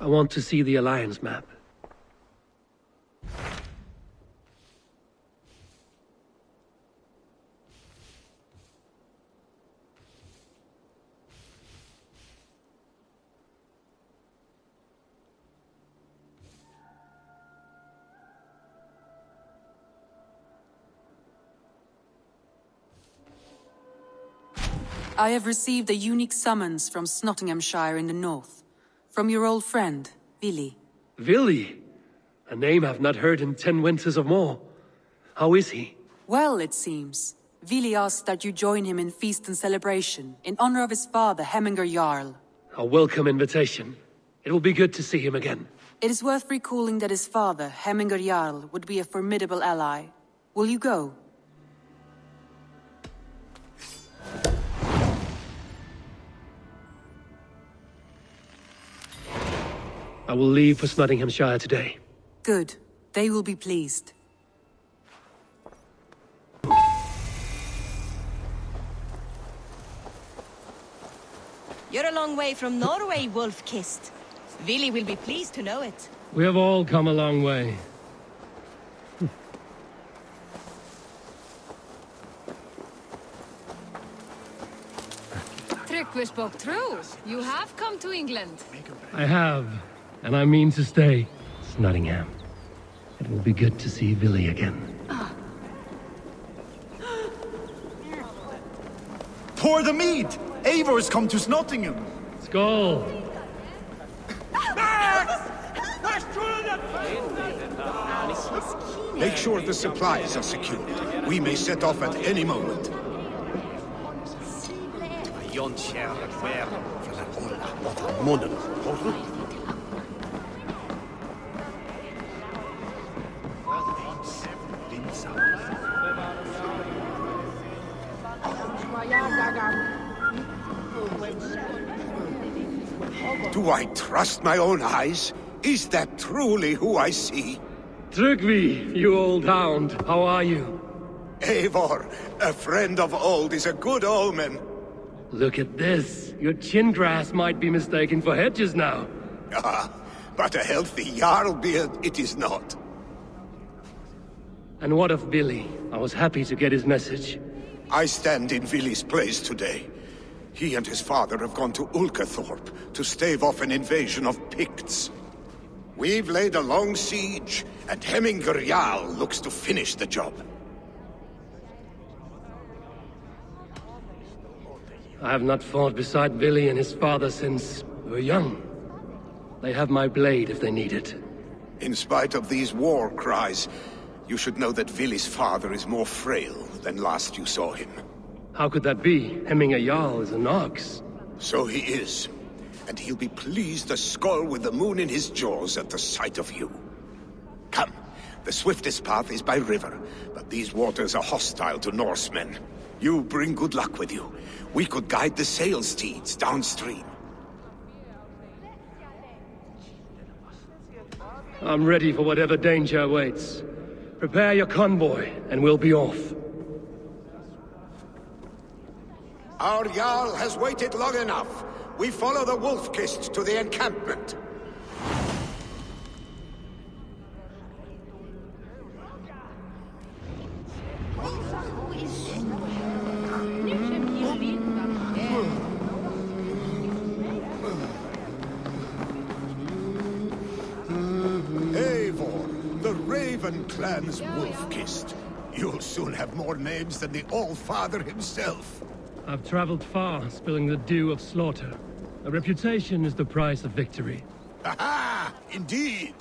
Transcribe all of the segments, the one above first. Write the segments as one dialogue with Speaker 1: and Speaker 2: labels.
Speaker 1: I want to see the Alliance map.
Speaker 2: I have received a unique summons from Nottinghamshire in the north. From your old friend, Vili.
Speaker 1: Vili? A name I've not heard in 10 winters or more. How is he?
Speaker 2: Well, it seems. Vili asked that you join him in feast and celebration, in honor of his father, Hemminger Jarl.
Speaker 1: A welcome invitation. It will be good to see him again.
Speaker 2: It is worth recalling that his father, Hemminger Jarl, would be a formidable ally. Will you go?
Speaker 1: I will leave for Nottinghamshire today.
Speaker 2: Good. They will be pleased.
Speaker 3: You're a long way from Norway, Wolf-Kissed. Vili will be pleased to know it.
Speaker 1: We have all come a long way.
Speaker 4: Tryggvi spoke true. You have come to England.
Speaker 1: I have, and I mean to stay. Nottingham. It will be good to see Vili again.
Speaker 5: Pour the mead! Eivor's come to Nottingham!
Speaker 1: Skål!
Speaker 6: Make sure the supplies are secured. We may set off at any moment. Do I trust my own eyes? Is that truly who I see?
Speaker 1: Tryggvi, you old hound, how are you?
Speaker 6: Eivor, a friend of old is a good omen.
Speaker 1: Look at this. Your chin grass might be mistaken for hedges now.
Speaker 6: Ah, but a healthy Jarl beard it is not.
Speaker 1: And what of Vili? I was happy to get his message.
Speaker 6: I stand in Vili's place today. He and his father have gone to Ulkathorpe to stave off an invasion of Picts. We've laid a long siege, and Hemminger Jarl looks to finish the job.
Speaker 1: I have not fought beside Vili and his father since we were young. They have my blade if they need it.
Speaker 6: In spite of these war cries, you should know that Vili's father is more frail than last you saw him.
Speaker 1: How could that be? Hemminger Jarl is an ox.
Speaker 6: So he is. And he'll be pleased as Skull with the moon in his jaws at the sight of you. Come, the swiftest path is by river, but these waters are hostile to Norsemen. You bring good luck with you. We could guide the sail steeds downstream.
Speaker 1: I'm ready for whatever danger awaits. Prepare your convoy, and we'll be off.
Speaker 6: Our Jarl has waited long enough. We follow the Wolf-Kissed to the encampment. Eivor, the Raven clan's Wolf-Kissed. You'll soon have more names than the All-Father himself.
Speaker 1: I've traveled far, spilling the dew of slaughter. A reputation is the price of victory.
Speaker 6: Aha! Indeed!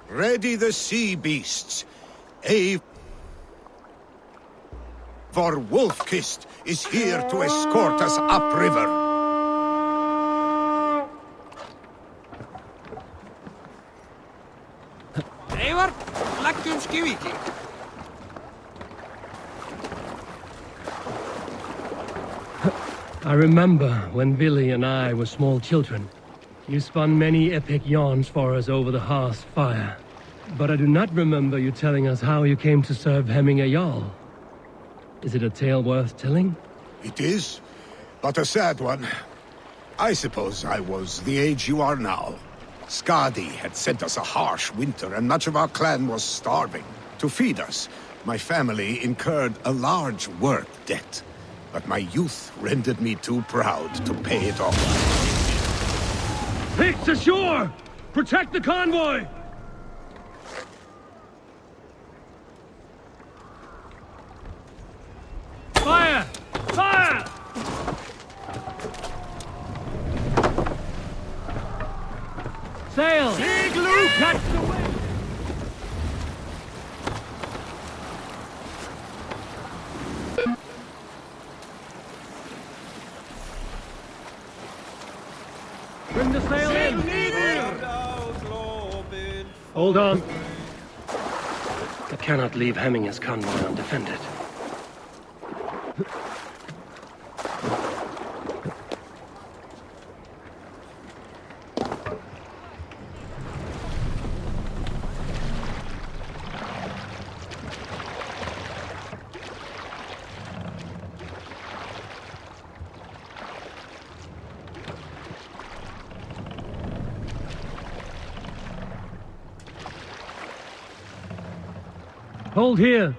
Speaker 6: Ready the sea beasts. Eivor Wolf-Kissed is here to escort us upriver.
Speaker 1: I remember when Billy and I were small children. You spun many epic yarns for us over the hearth's fire. But I do not remember you telling us how you came to serve Hemming a Jarl. Is it a tale worth telling?
Speaker 6: It is, but a sad one. I suppose I was the age you are now. Skadi had sent us a harsh winter, and much of our clan was starving. To feed us, my family incurred a large work debt. But my youth rendered me too proud to pay it off.
Speaker 1: Picts ashore! Protect the convoy! Fire! Fire! Sail! Igloo! Catch the wind! Bring the sail in! Hold on. I cannot leave Hemminger's convoy undefended. Hold here.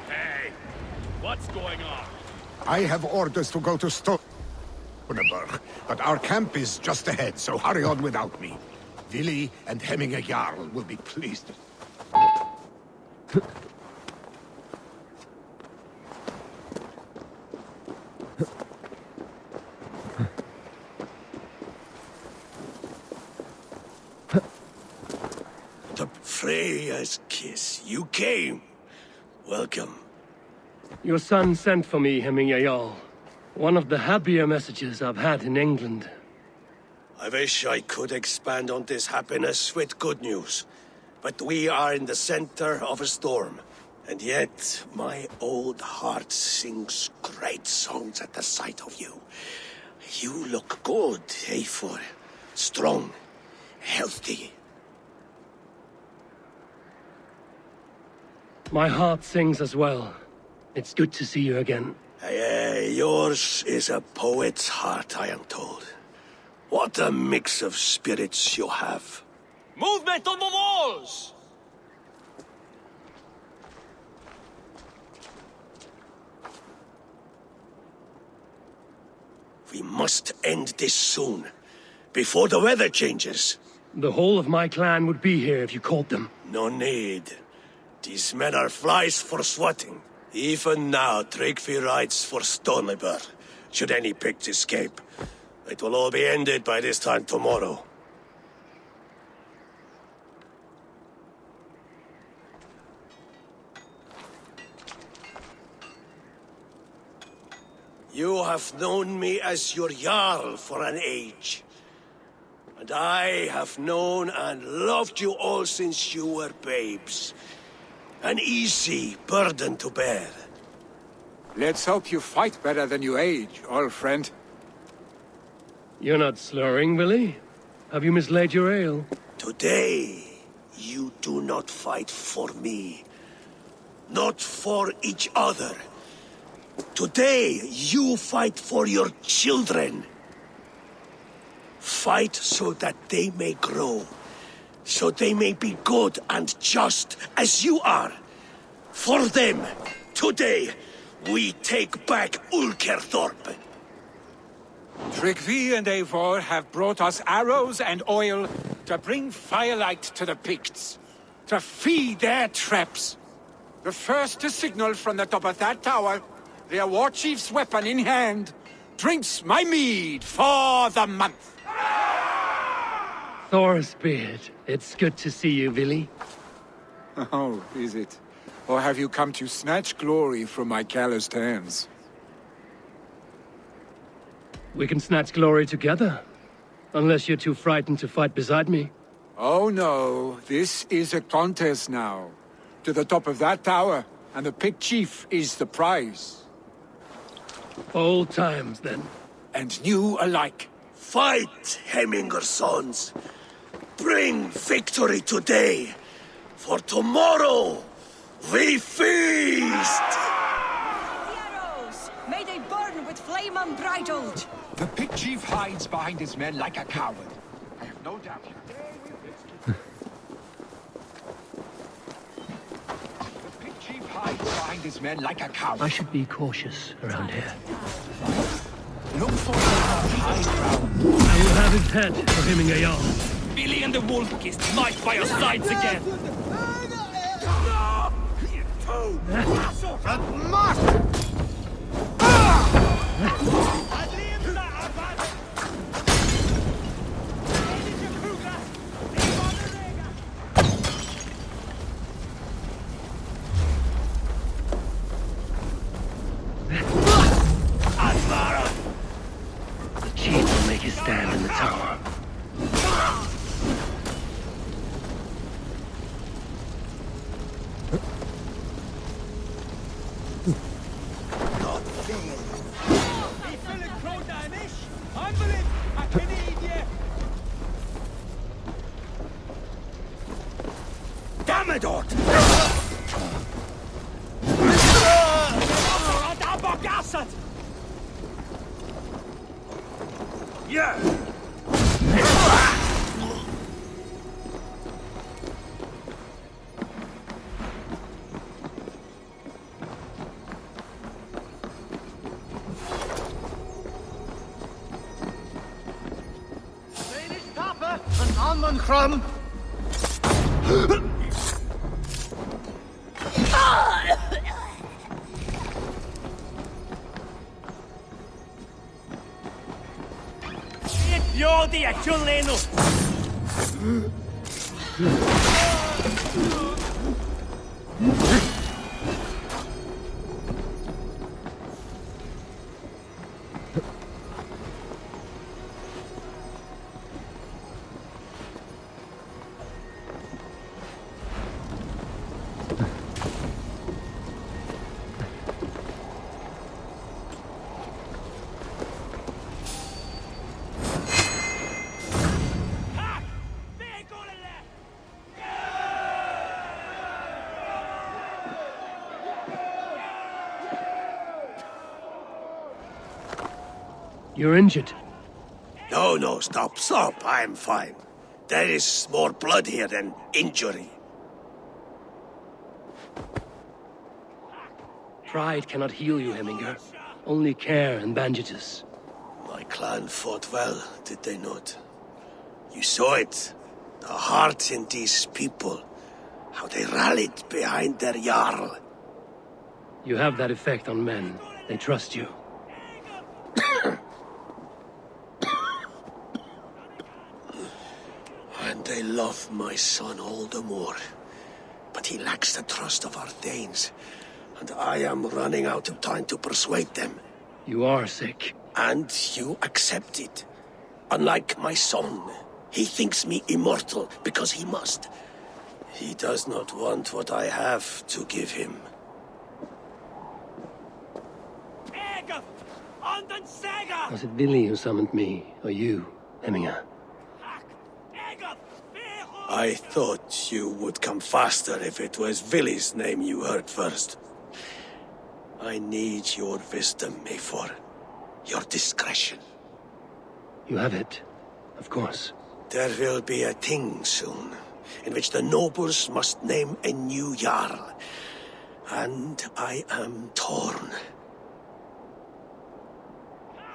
Speaker 7: Hey, what's going on?
Speaker 6: I have orders to go to Stoneberg, but our camp is just ahead, so hurry on without me. Vili and Hemming a Jarl will be pleased.
Speaker 7: To Freya's kiss. You came. Welcome.
Speaker 1: Your son sent for me, Hemming a Jarl. One of the happier messages I've had in England.
Speaker 7: I wish I could expand on this happiness with good news. But we are in the center of a storm. And yet, my old heart sings great songs at the sight of you. You look good, Eivor. Strong, healthy.
Speaker 1: My heart sings as well. It's good to see you again.
Speaker 7: Yours is a poet's heart, I am told. What a mix of spirits you have. Movement on the walls! We must end this soon, before the weather changes.
Speaker 1: The whole of my clan would be here if you called them.
Speaker 7: No need. These men are flies for swatting. Even now, Tryggvi rides for Stoneberg, should any Picts escape. It will all be ended by this time tomorrow. You have known me as your Jarl for an age. And I have known and loved you all since you were babes. An easy burden to bear.
Speaker 8: Let's hope you fight better than you age, old friend.
Speaker 1: You're not slurring, Willie? Have you mislaid your ale?
Speaker 7: Today, you do not fight for me. Not for each other. Today, you fight for your children. Fight so that they may grow. So they may be good and just as you are. For them, today, we take back Ulkerthorpe.
Speaker 8: Tryggvi and Eivor have brought us arrows and oil to bring firelight to the Picts, to feed their traps. The first to signal from the top of that tower, their war chief's weapon in hand, drinks my mead for the month.
Speaker 1: Thor's beard. It's good to see you, Billy.
Speaker 8: Oh, is it? Or have you come to snatch glory from my calloused hands?
Speaker 1: We can snatch glory together. Unless you're too frightened to fight beside me.
Speaker 8: Oh no, this is a contest now. To the top of that tower, and the Pict Chief is the prize.
Speaker 1: Old times, then.
Speaker 8: And new alike.
Speaker 7: Fight, Hemminger sons. Bring victory today, for tomorrow we feast!
Speaker 3: The arrows! May they burn with flame unbridled!
Speaker 8: The Pict Chief hides behind his men like a coward. I have no doubt. The Pict Chief hides behind his men like a coward.
Speaker 1: I should be cautious around here.
Speaker 8: Look for the high ground.
Speaker 1: I will have his head for hemming a yarn.
Speaker 9: Billy and the Wolf-Kissed might by your sides again.
Speaker 1: The chief will make his stand in the tower.
Speaker 7: Damn it, Ort! Yeah!
Speaker 9: Jodi a ciuleno!
Speaker 1: You're injured.
Speaker 7: No, stop. I'm fine. There is more blood here than injury.
Speaker 1: Pride cannot heal you, Hemminger. Only care and bandages.
Speaker 7: My clan fought well, did they not? You saw it. The heart in these people. How they rallied behind their Jarl.
Speaker 1: You have that effect on men. They trust you.
Speaker 7: And they love my son all the more. But he lacks the trust of our Danes. And I am running out of time to persuade them.
Speaker 1: You are sick.
Speaker 7: And you accept it. Unlike my son, he thinks me immortal because he must. He does not want what I have to give him.
Speaker 1: Was it Billy who summoned me, or you, Hemminger?
Speaker 7: I thought you would come faster if it was Villy's name you heard first. I need your wisdom, Eivor. Your discretion.
Speaker 1: You have it, of course.
Speaker 7: There will be a thing soon, in which the nobles must name a new Jarl. And I am torn.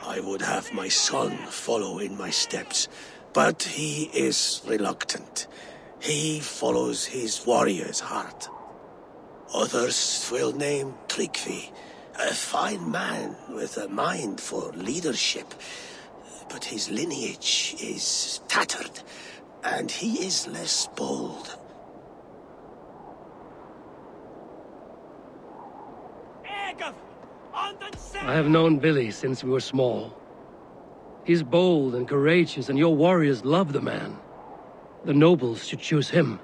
Speaker 7: I would have my son follow in my steps, but he is reluctant. He follows his warrior's heart. Others will name Tryggvi, A fine man with a mind for leadership. But his lineage is tattered, and he is less bold.
Speaker 1: I have known Billy since we were small. He's bold and courageous, and your warriors love the man. The nobles should choose him.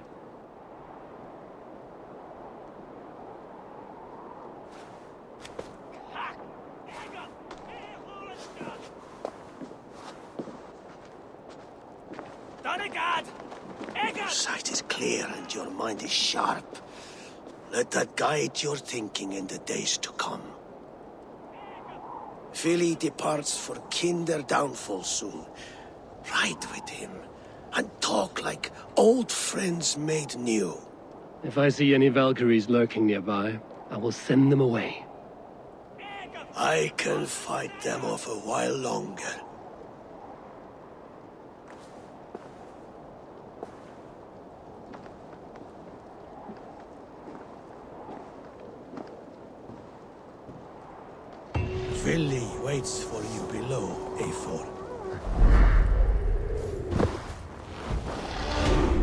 Speaker 7: Your sight is clear and your mind is sharp. Let that guide your thinking in the days to come. Vili departs for Kinder downfall soon. Ride with him, and talk like old friends made new.
Speaker 1: If I see any Valkyries lurking nearby, I will send them away.
Speaker 7: I can fight them off a while longer. Vili waits for you below, Eivor.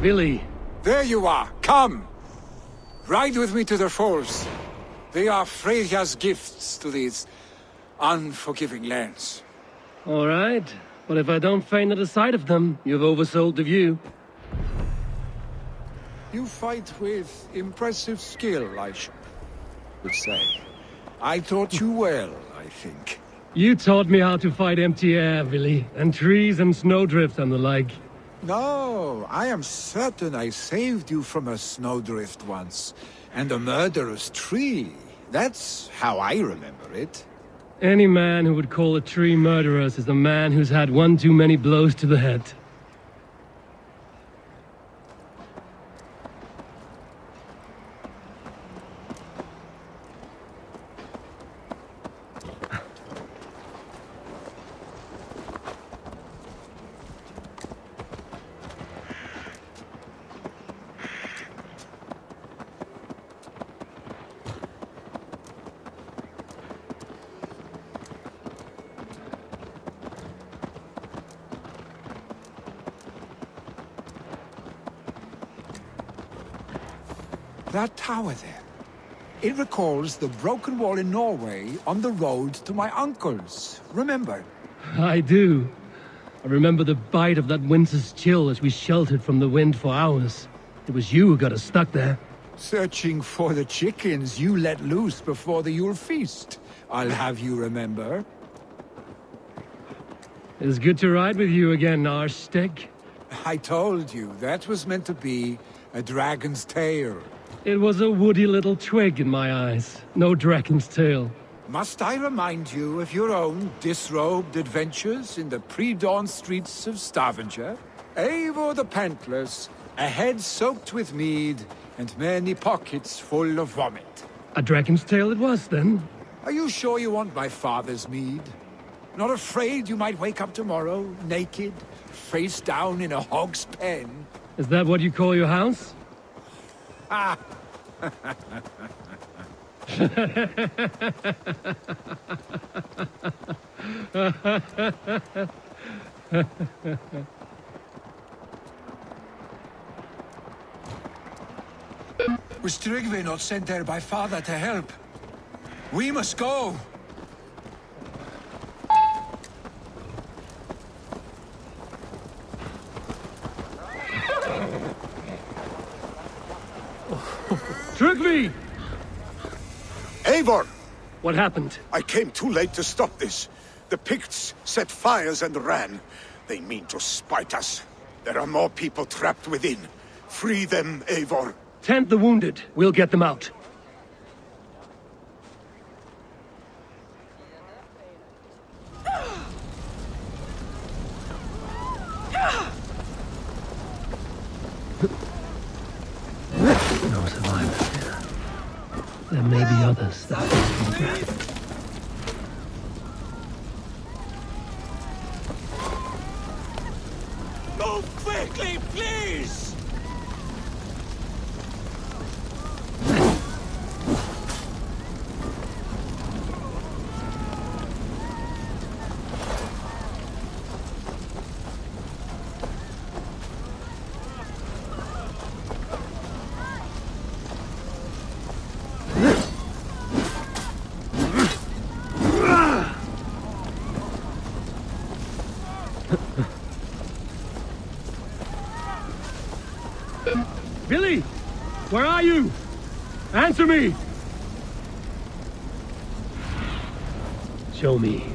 Speaker 1: Billy!
Speaker 8: There you are! Come! Ride with me to the falls. They are Freya's gifts to these unforgiving lands.
Speaker 1: All right, but if I don't faint at the sight of them, you've oversold the view.
Speaker 8: You fight with impressive skill, I should say. I taught you well, I think.
Speaker 1: You taught me how to fight empty air, Billy, and trees and snowdrift and the like.
Speaker 8: No, I am certain I saved you from a snowdrift once, and a murderous tree. That's how I remember it.
Speaker 1: Any man who would call a tree murderous is a man who's had one too many blows to the head.
Speaker 8: That tower there. It recalls the broken wall in Norway on the road to my uncle's. Remember?
Speaker 1: I do. I remember the bite of that winter's chill as we sheltered from the wind for hours. It was you who got us stuck there.
Speaker 8: Searching for the chickens you let loose before the Yule feast. I'll have you remember.
Speaker 1: It's good to ride with you again, Arstick.
Speaker 8: I told you, that was meant to be a dragon's tail.
Speaker 1: It was a woody little twig in my eyes. No dragon's tail.
Speaker 8: Must I remind you of your own disrobed adventures in the pre-dawn streets of Stavanger? Eivor the Pantless, a head soaked with mead, and many pockets full of vomit.
Speaker 1: A dragon's tail it was, then?
Speaker 8: Are you sure you want my father's mead? Not afraid you might wake up tomorrow, naked, face down in a hog's pen?
Speaker 1: Is that what you call your house?
Speaker 8: Ah! Was Tryggvi not sent there by father to help? We must go!
Speaker 1: Tryggvi!
Speaker 6: Eivor!
Speaker 1: What happened?
Speaker 6: I came too late to stop this. The Picts set fires and ran. They mean to spite us. There are more people trapped within. Free them, Eivor.
Speaker 1: Tend the wounded. We'll get them out. No survivors here. There may be others that can grab.
Speaker 7: Move quickly, please!
Speaker 1: Where are you? Answer me! Show me.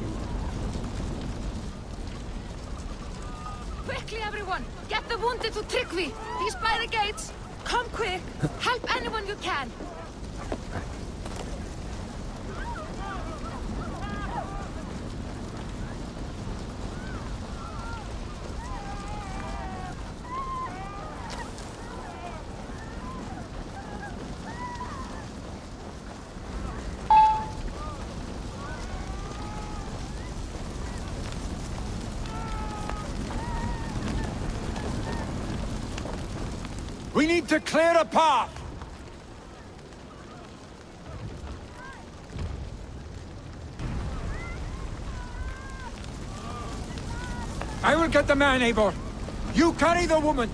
Speaker 4: Quickly, everyone! Get the wounded to Tryggvi! He's by the gates! Come quick! Help anyone you can!
Speaker 8: We need to clear a path! I will get the man, Eivor. You carry the woman.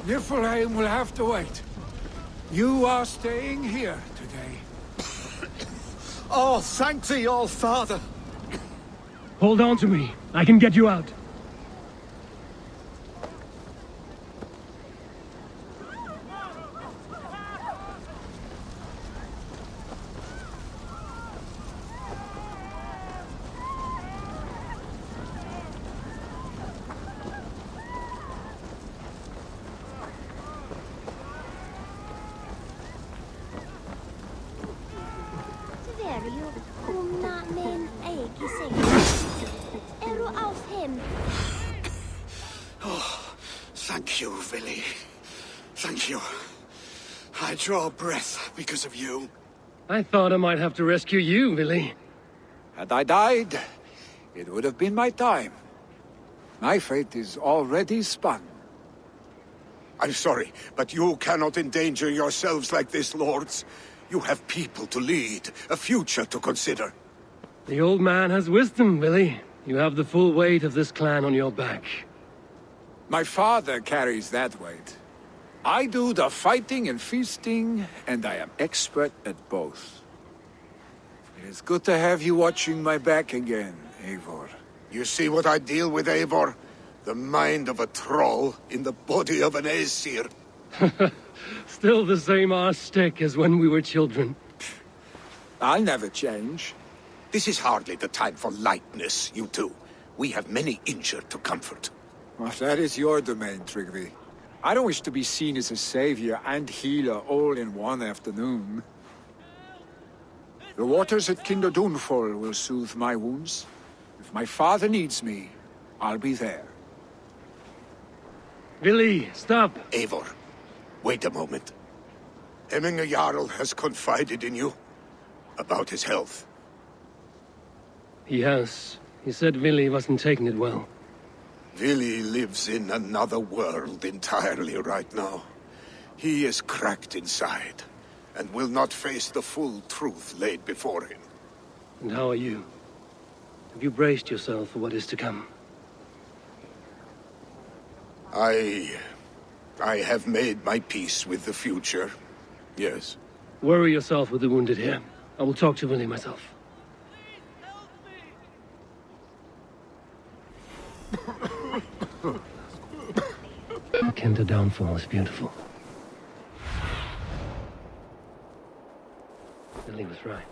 Speaker 8: Niflheim will have to wait. You are staying here today.
Speaker 5: Oh, thank thee, All-Father.
Speaker 1: Hold on to me. I can get you out.
Speaker 6: Thank you, Vili. Thank you. I draw breath because of you.
Speaker 1: I thought I might have to rescue you, Vili.
Speaker 8: Had I died, it would have been my time. My fate is already spun.
Speaker 6: I'm sorry, but you cannot endanger yourselves like this, lords. You have people to lead, a future to consider.
Speaker 1: The old man has wisdom, Vili. You have the full weight of this clan on your back.
Speaker 8: My father carries that weight. I do the fighting and feasting, and I am expert at both. It is good to have you watching my back again, Eivor.
Speaker 6: You see what I deal with, Eivor? The mind of a troll in the body of an Aesir.
Speaker 1: Still the same arse stick as when we were children.
Speaker 8: I'll never change.
Speaker 6: This is hardly the time for lightness, you two. We have many injured to comfort.
Speaker 8: Well, that is your domain, Tryggvi. I don't wish to be seen as a savior and healer all in one afternoon. The waters at Kinderdunfol will soothe my wounds. If my father needs me, I'll be there.
Speaker 1: Vili, stop!
Speaker 6: Eivor, wait a moment. Emminger Jarl has confided in you about his health.
Speaker 1: He has. He said Vili wasn't taking it well.
Speaker 6: Vili lives in another world entirely right now. He is cracked inside, and will not face the full truth laid before him.
Speaker 1: And how are you? Have you braced yourself for what is to come?
Speaker 6: I have made my peace with the future, yes.
Speaker 1: Worry yourself with the wounded here. I will talk to Vili myself. The Kinder downfall is beautiful. Vili was right.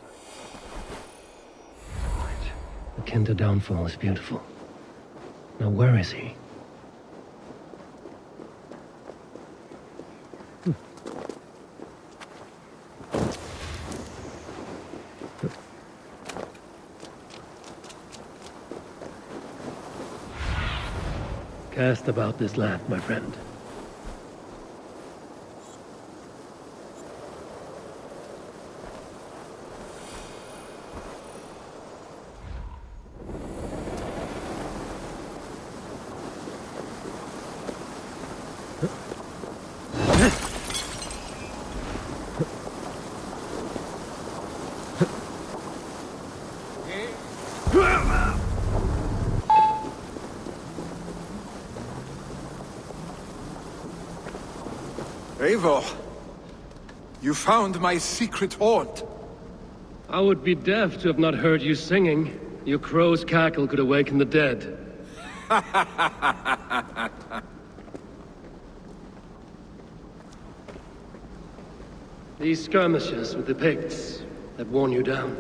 Speaker 1: The Kinder downfall is beautiful. Now where is he? Cast about this land, my friend.
Speaker 8: Eivor, you found my secret haunt.
Speaker 1: I would be deaf to have not heard you singing. Your crow's cackle could awaken the dead. These skirmishes with the Picts that worn you down.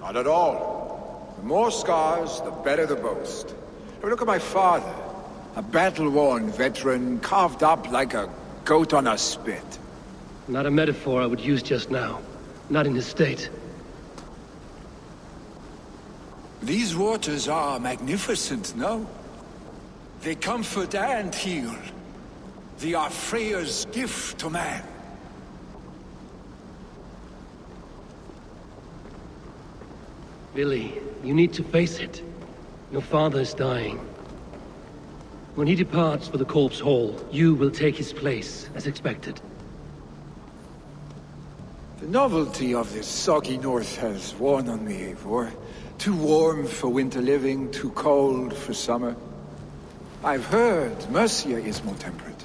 Speaker 8: Not at all. The more scars, the better the boast. But look at my father. A battle-worn veteran, carved up like a goat on a spit.
Speaker 1: Not a metaphor I would use just now. Not in his state.
Speaker 8: These waters are magnificent, no? They comfort and heal. They are Freya's gift to man.
Speaker 1: Billy, you need to face it. Your father is dying. When he departs for the Corpse Hall, you will take his place, as expected.
Speaker 8: The novelty of this soggy north has worn on me, Eivor. Too warm for winter living, too cold for summer. I've heard Mercia is more temperate.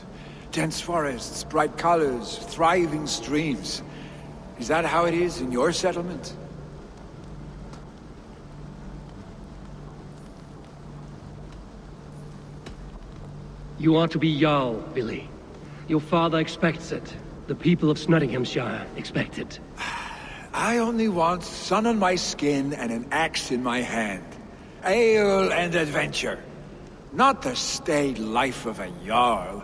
Speaker 8: Dense forests, bright colors, thriving streams. Is that how it is in your settlement?
Speaker 1: You are to be Jarl, Billy. Your father expects it. The people of Nottinghamshire expect it.
Speaker 8: I only want sun on my skin and an axe in my hand. Ale and adventure. Not the staid life of a Jarl.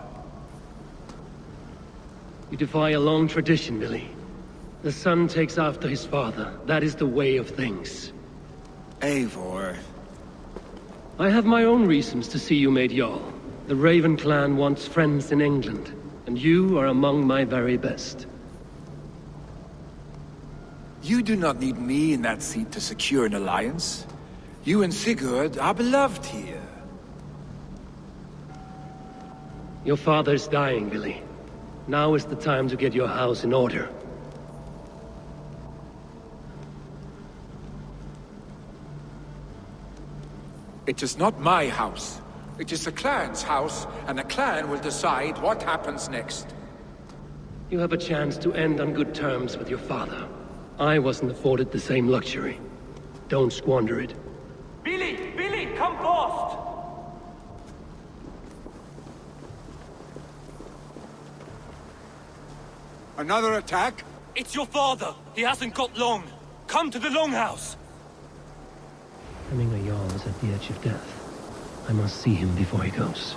Speaker 1: You defy a long tradition, Billy. The son takes after his father. That is the way of things.
Speaker 8: Eivor.
Speaker 1: I have my own reasons to see you made Jarl. The Raven clan wants friends in England, and you are among my very best.
Speaker 8: You do not need me in that seat to secure an alliance. You and Sigurd are beloved here.
Speaker 1: Your father is dying, Billy. Now is the time to get your house in order.
Speaker 8: It is not my house. It is the clan's house, and the clan will decide what happens next.
Speaker 1: You have a chance to end on good terms with your father. I wasn't afforded the same luxury. Don't squander it.
Speaker 9: Billy! Billy, come fast!
Speaker 8: Another attack?
Speaker 9: It's your father! He hasn't got long! Come to the Longhouse!
Speaker 1: Having a Jarl is at the edge of death. I must see him before he goes.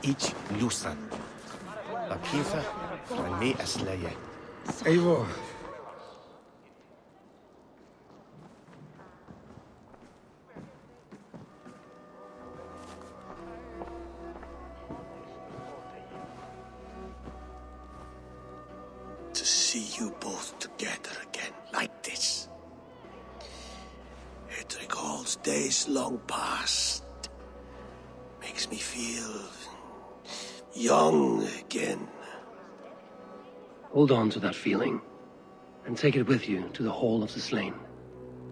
Speaker 10: Each Lusan. La Pietha, and me Asleye.
Speaker 8: Eivor.
Speaker 7: To see you both together again, like this. It recalls days long past. Makes me feel young again.
Speaker 1: Hold on to that feeling, and take it with you to the Hall of the Slain.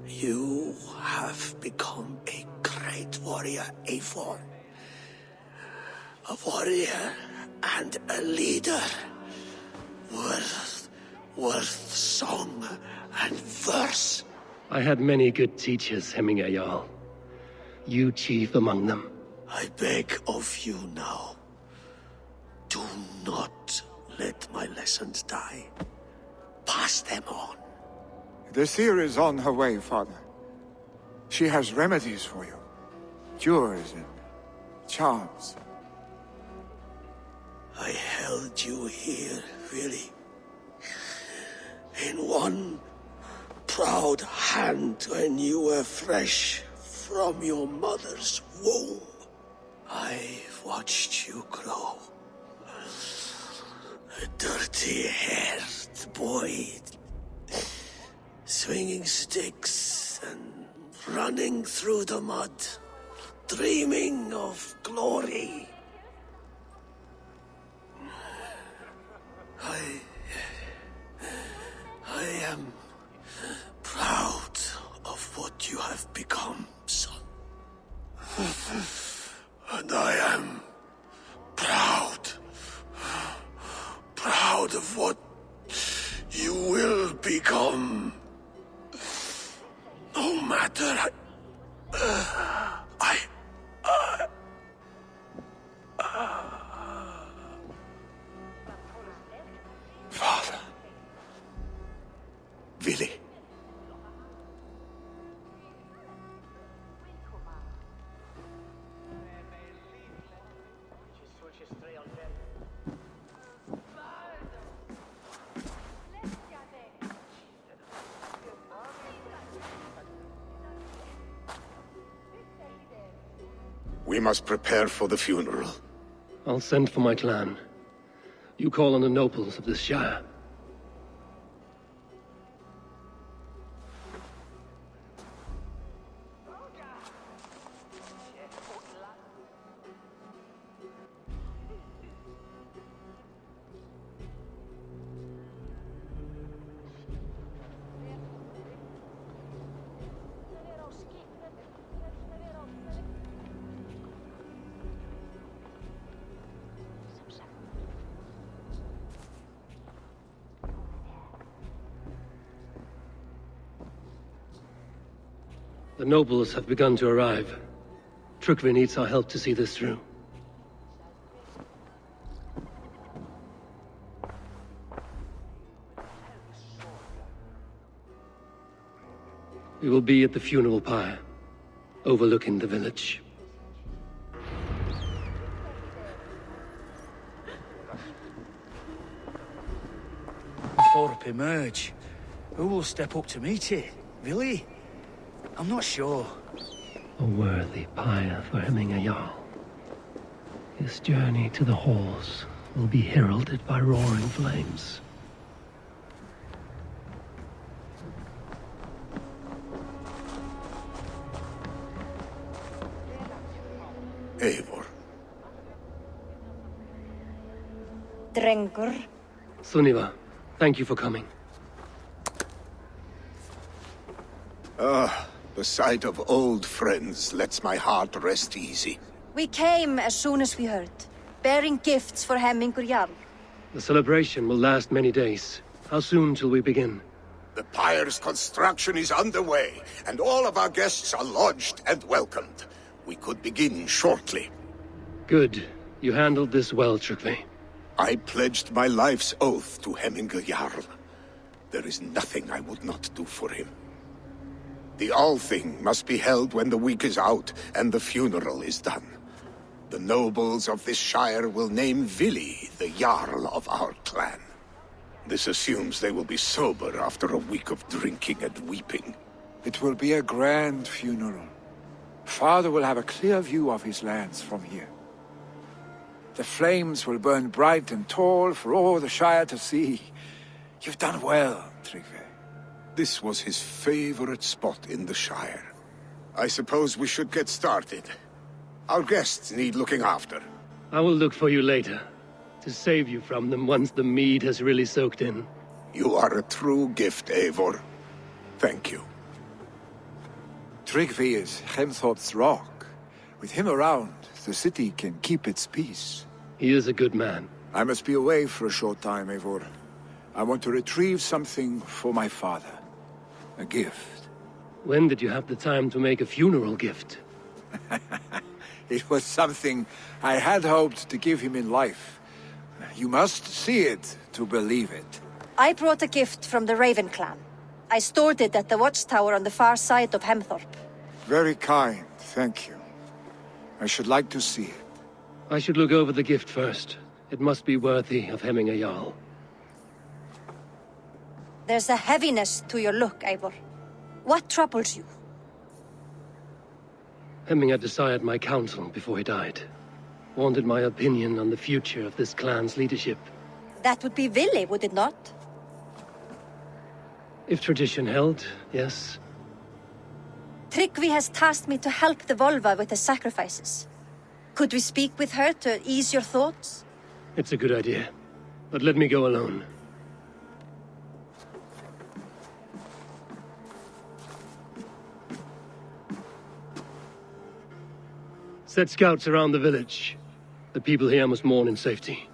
Speaker 7: You have become a great warrior, Eivor. A warrior and a leader. Worth song and verse.
Speaker 1: I had many good teachers, Hemingway Jarl. You chief among them.
Speaker 7: I beg of you now. Do not let my lessons die. Pass them on.
Speaker 8: The seer is on her way, Father. She has remedies for you. Cures and charms.
Speaker 7: I held you here, really. In one proud hand when you were fresh from your mother's womb. I've watched you grow. A dirty-haired boy, swinging sticks and running through the mud, dreaming of glory. I am proud of what you have become, son. of what you will become. No matter.
Speaker 6: Father. Vili. We must prepare for the funeral.
Speaker 1: I'll send for my clan. You call on the nobles of this shire. The nobles have begun to arrive. Trukvi needs our help to see this through. We will be at the funeral pyre, overlooking the village.
Speaker 9: Thorpe emerge. Who will step up to meet it? Really? I'm not sure.
Speaker 1: A worthy pyre for Hemming a Jarl. His journey to the halls will be heralded by roaring flames.
Speaker 6: Eivor.
Speaker 3: Drengur.
Speaker 1: Sunniva, thank you for coming.
Speaker 6: The sight of old friends lets my heart rest easy.
Speaker 11: We came as soon as we heard, bearing gifts for Hemmingur Jarl.
Speaker 1: The celebration will last many days. How soon till we begin?
Speaker 6: The pyre's construction is underway, and all of our guests are lodged and welcomed. We could begin shortly.
Speaker 1: Good. You handled this well, Trukvi.
Speaker 6: I pledged my life's oath to Hemmingur Jarl. There is nothing I would not do for him. The Althing must be held when the week is out and the funeral is done. The nobles of this shire will name Vili the Jarl of our clan. This assumes they will be sober after a week of drinking and weeping.
Speaker 8: It will be a grand funeral. Father will have a clear view of his lands from here. The flames will burn bright and tall for all the shire to see. You've done well, Trygve.
Speaker 6: This was his favorite spot in the shire. I suppose we should get started. Our guests need looking after.
Speaker 1: I will look for you later, to save you from them once the mead has really soaked in.
Speaker 6: You are a true gift, Eivor. Thank you.
Speaker 8: Trygve is Hemthorpe's rock. With him around, the city can keep its peace.
Speaker 1: He is a good man.
Speaker 8: I must be away for a short time, Eivor. I want to retrieve something for my father. A gift.
Speaker 1: When did you have the time to make a funeral gift?
Speaker 8: It was something I had hoped to give him in life. You must see it to believe it.
Speaker 11: I brought a gift from the Raven clan. I stored it at the watchtower on the far side of Hemthorpe.
Speaker 8: Very kind, thank you. I should like to see it.
Speaker 1: I should look over the gift first. It must be worthy of Hemming a Jarl.
Speaker 11: There's a heaviness to your look, Eivor. What troubles you?
Speaker 1: Hemming had desired my counsel before he died. Wanted my opinion on the future of this clan's leadership.
Speaker 11: That would be Vili, would it not?
Speaker 1: If tradition held, yes.
Speaker 11: Trygve has tasked me to help the Volva with the sacrifices. Could we speak with her to ease your thoughts?
Speaker 1: It's a good idea. But let me go alone. Set scouts around the village. The people here must mourn in safety.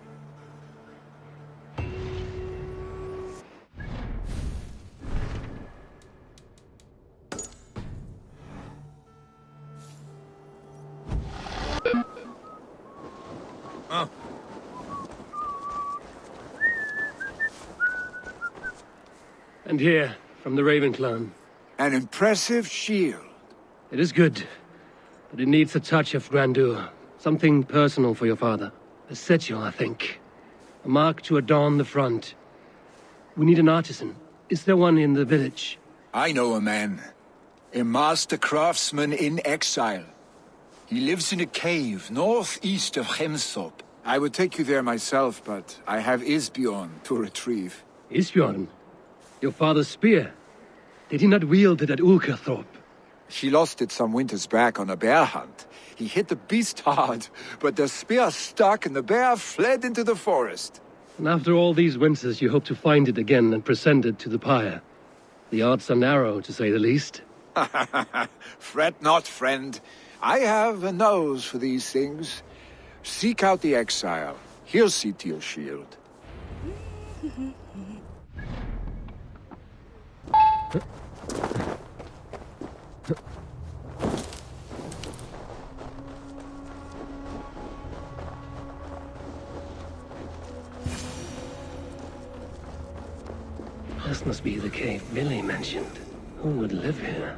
Speaker 1: And here, from the Raven clan.
Speaker 8: An impressive shield.
Speaker 1: It is good, but it needs a touch of grandeur. Something personal for your father. A sigil, I think. A mark to adorn the front. We need an artisan. Is there one in the village?
Speaker 8: I know a man. A master craftsman in exile. He lives in a cave northeast of Hemsop. I would take you there myself, but I have Isbjorn to retrieve.
Speaker 1: Isbjorn? Your father's spear? Did he not wield it at Ulkerthorpe?
Speaker 8: He lost it some winters back on a bear hunt. He hit the beast hard, but the spear stuck and the bear fled into the forest.
Speaker 1: And after all these winters, you hope to find it again and present it to the pyre. The odds are narrow, to say the least.
Speaker 8: Fret not, friend. I have a nose for these things. Seek out the exile. He'll see to your shield.
Speaker 1: This must be the cave Billy mentioned. Who would live here?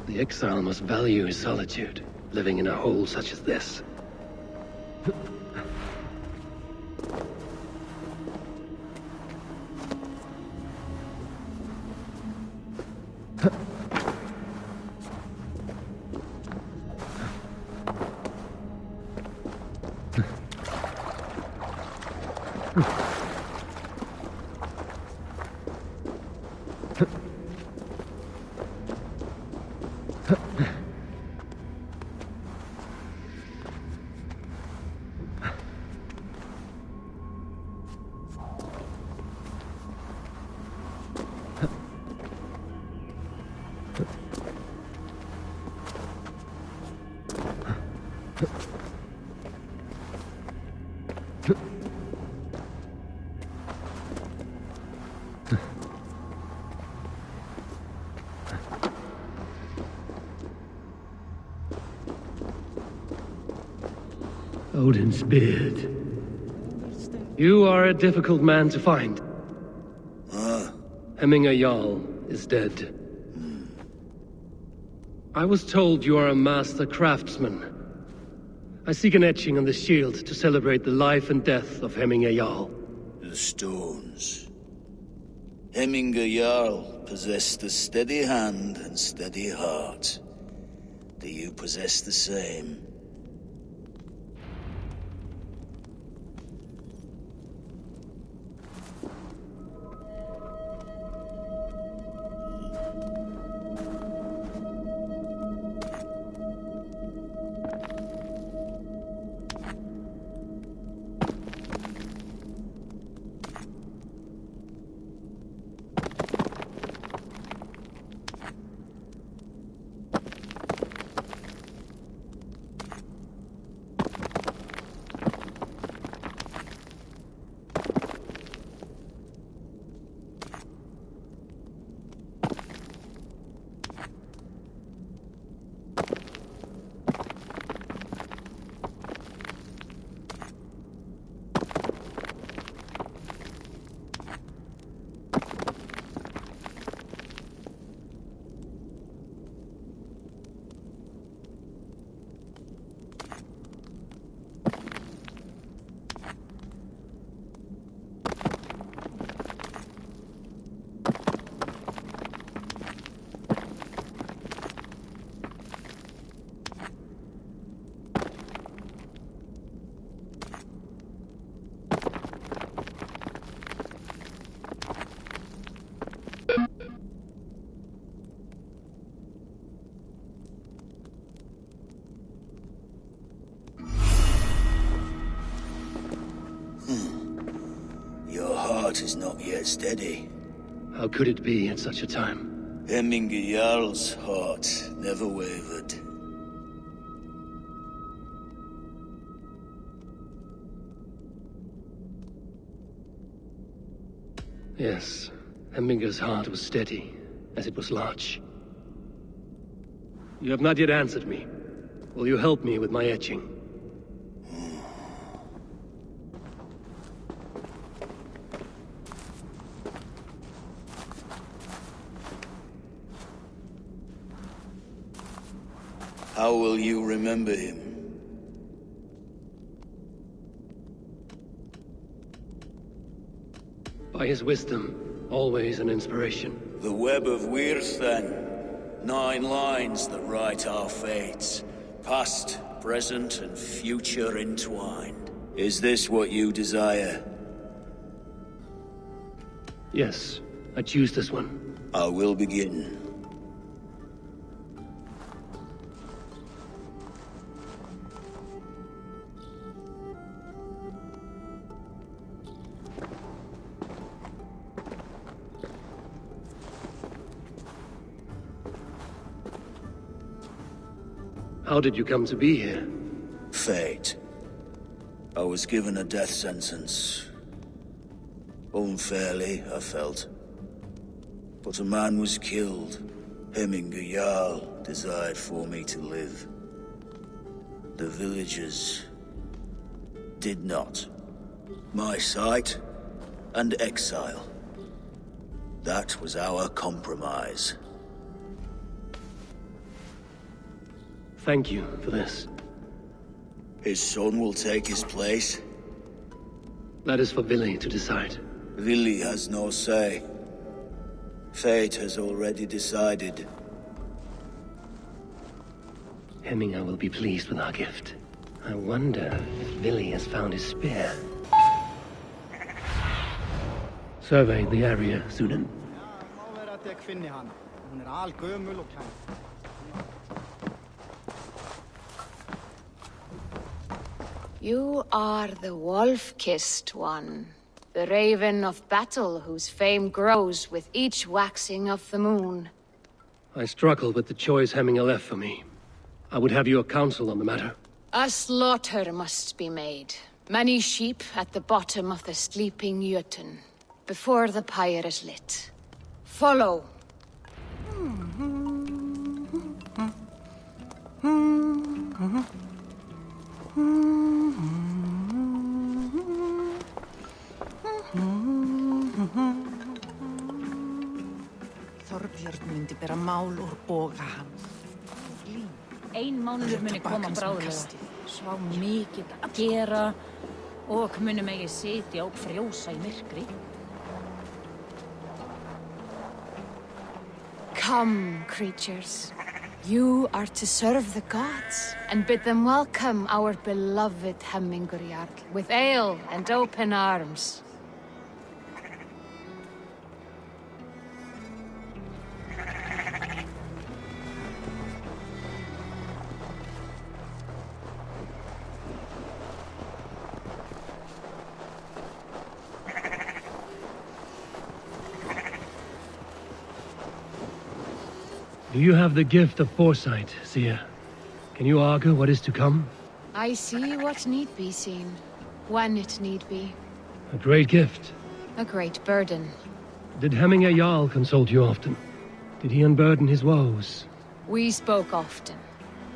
Speaker 1: The exile must value his solitude, living in a hole such as this. Odin's beard. You are a difficult man to find. Hemminger Jarl is dead. I was told you are a master craftsman. I seek an etching on the shield to celebrate the life and death of Hemminger Jarl.
Speaker 9: The stones. Hemminger Jarl possessed a steady hand and steady heart. Do you possess the same? heart is not yet steady.
Speaker 1: How could it be at such a time?
Speaker 9: Hemminger Jarl's heart never wavered.
Speaker 1: Yes, Hemminger's heart was steady, as it was large. You have not yet answered me. Will you help me with my etching?
Speaker 9: How will you remember him?
Speaker 1: By his wisdom, always an inspiration.
Speaker 9: The web of Wirth, then. 9 lines that write our fates. Past, present, and future entwined. Is this what you desire?
Speaker 1: Yes, I choose this one.
Speaker 9: I will begin.
Speaker 1: How did you come to be here?
Speaker 9: Fate. I was given a death sentence. Unfairly, I felt. But a man was killed. Hemminger Jarl desired for me to live. The villagers did not. My sight and exile. That was our compromise.
Speaker 1: Thank you for this.
Speaker 9: His son will take his place.
Speaker 1: That is for Vili to decide.
Speaker 9: Vili has no say. Fate has already decided.
Speaker 1: Hemminger will be pleased with our gift. I wonder if Vili has found his spear. Survey the area, Sunan.
Speaker 4: You are the wolf-kissed one. The raven of battle whose fame grows with each waxing of the moon.
Speaker 1: I struggle with the choice Hemminger left for me. I would have your counsel on the matter.
Speaker 4: A slaughter must be made. Many sheep at the bottom of the sleeping Jötun, before the pyre is lit. Follow.
Speaker 12: Þorbjörn myndi bera mál úr boga hans.
Speaker 13: Ein mánuður muni koma bráðlega. Svá mikið að gera og muni megi sitja og frjósa í myrkri.
Speaker 4: Come, creatures. You are to serve the gods and bid them welcome our beloved Hemmingur Jarl with ale and open arms.
Speaker 1: Do you have the gift of foresight, Seer? Can you argue what is to come?
Speaker 4: I see what need be seen, when it need be.
Speaker 1: A great gift.
Speaker 4: A great burden.
Speaker 1: Did Hemminger Jarl consult you often? Did he unburden his woes?
Speaker 4: We spoke often.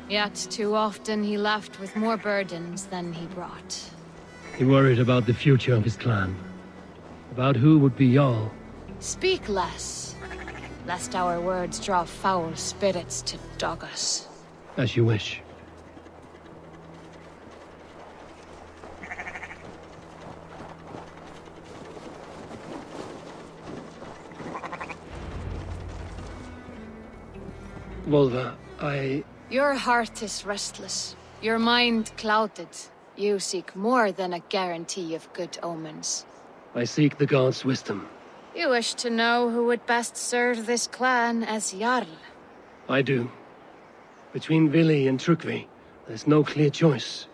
Speaker 4: Yet too often he left with more burdens than he brought.
Speaker 1: He worried about the future of his clan. About who would be Jarl.
Speaker 4: Speak less, lest our words draw foul spirits to dog us.
Speaker 1: As you wish. Volva,
Speaker 4: Your heart is restless. Your mind clouded. You seek more than a guarantee of good omens.
Speaker 1: I seek the gods' wisdom.
Speaker 4: You wish to know who would best serve this clan as Jarl.
Speaker 1: I do. Between Vili and Trukvi, there's no clear choice.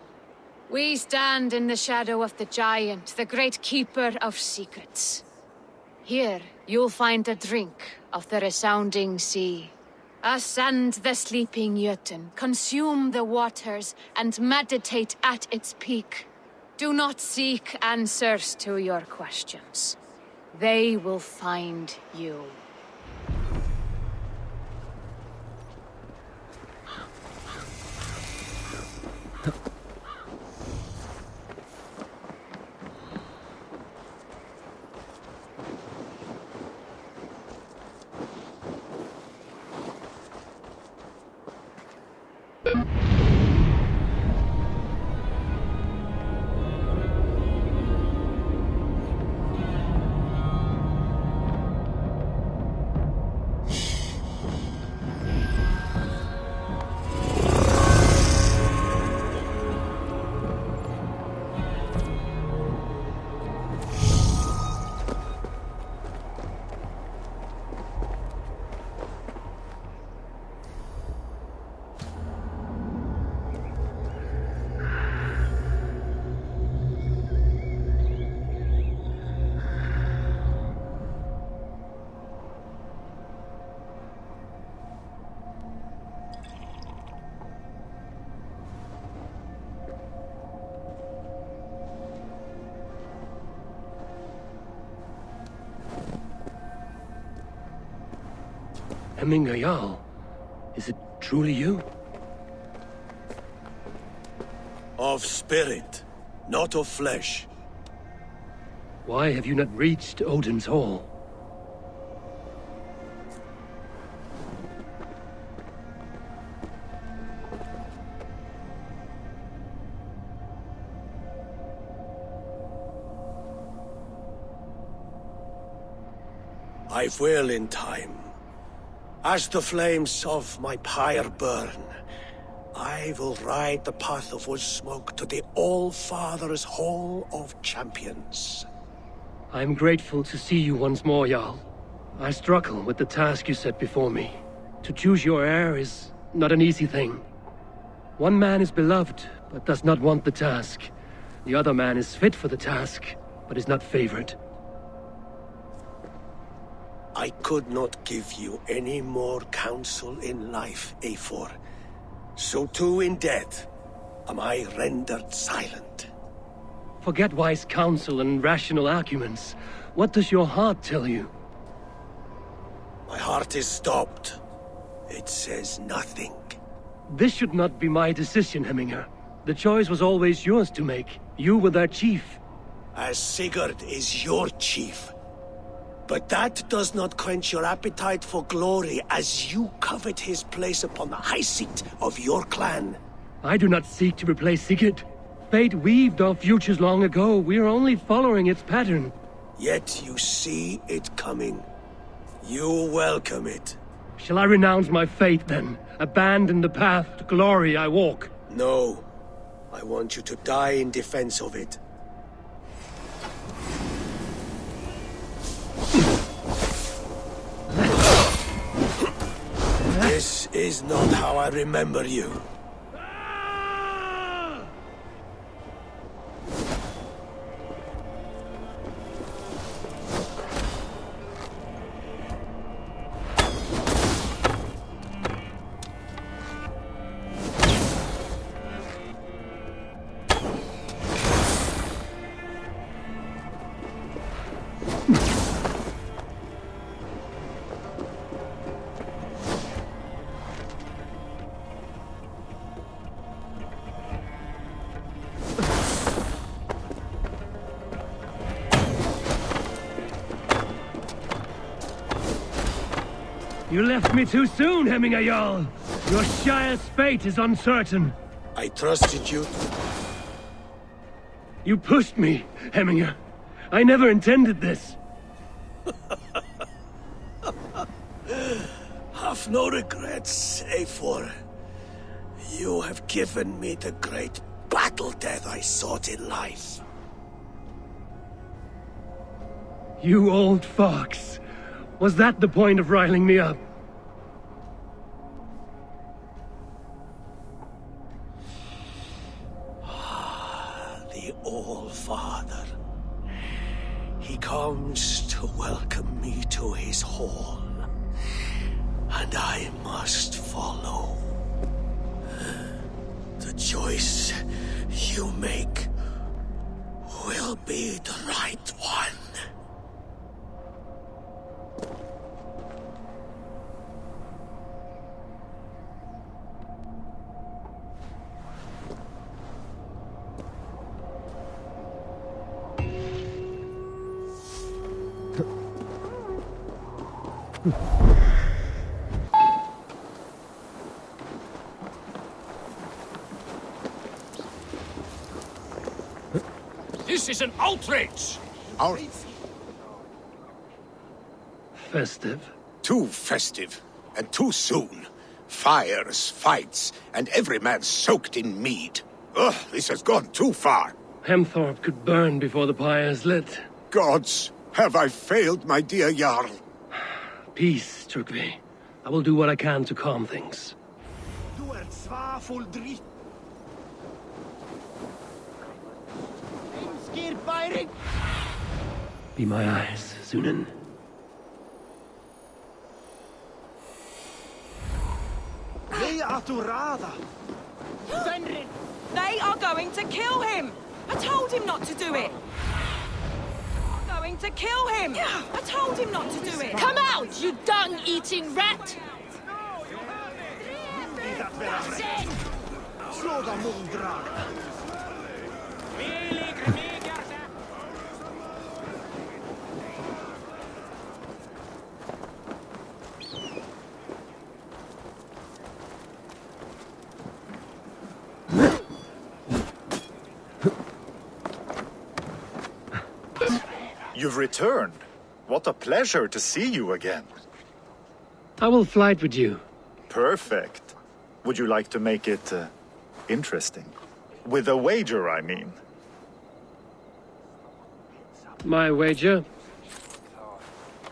Speaker 4: We stand in the shadow of the giant, the great keeper of secrets. Here, you'll find a drink of the resounding sea. Ascend the sleeping Jötun, consume the waters, and meditate at its peak. Do not seek answers to your questions. They will find you.
Speaker 1: Hemminger Jarl, is it truly you?
Speaker 7: Of spirit, not of flesh.
Speaker 1: Why have you not reached Odin's Hall?
Speaker 7: I will in time. As the flames of my pyre burn, I will ride the path of wood smoke to the All-Father's Hall of Champions.
Speaker 1: I am grateful to see you once more, Jarl. I struggle with the task you set before me. To choose your heir is not an easy thing. One man is beloved, but does not want the task. The other man is fit for the task, but is not favored.
Speaker 7: I could not give you any more counsel in life, Eivor. So too in death am I rendered silent.
Speaker 1: Forget wise counsel and rational arguments. What does your heart tell you?
Speaker 7: My heart is stopped. It says nothing.
Speaker 1: This should not be my decision, Hemminger. The choice was always yours to make. You were their chief.
Speaker 7: As Sigurd is your chief. But that does not quench your appetite for glory as you covet his place upon the high seat of your clan.
Speaker 1: I do not seek to replace Sigurd. Fate weaved our futures long ago. We are only following its pattern.
Speaker 7: Yet you see it coming. You welcome it.
Speaker 1: Shall I renounce my fate, then? Abandon the path to glory I walk?
Speaker 7: No. I want you to die in defense of it. This is not how I remember you.
Speaker 1: You left me too soon, Hemminger Jarl. Your Shire's fate is uncertain.
Speaker 7: I trusted you.
Speaker 1: You pushed me, Hemminger. I never intended this.
Speaker 7: Have no regrets, Eivor. You have given me the great battle death I sought in life.
Speaker 1: You old fox. Was that the point of riling me up?
Speaker 7: The All-Father. He comes to to welcome me to his hall, and I must follow. The choice you make will be the right one.
Speaker 14: This is an outrage!
Speaker 1: Festive.
Speaker 6: Too festive, and too soon. Fires, fights, and every man soaked in mead. Ugh, this has gone too far.
Speaker 1: Hemthorpe could burn before the pyre's lit.
Speaker 6: Gods, have I failed, my dear Jarl?
Speaker 1: Peace, Tryggvi. I will do what I can to calm things. Be my eyes, Sunan.
Speaker 3: They are going to kill him! I told him not to do it! They are going to kill him! I told him not to do it!
Speaker 4: Come out, you dung-eating rat!
Speaker 15: You've returned. What a pleasure to see you again.
Speaker 1: I will flight with you.
Speaker 15: Perfect. Would you like to make it interesting? With a wager, I mean.
Speaker 1: My wager?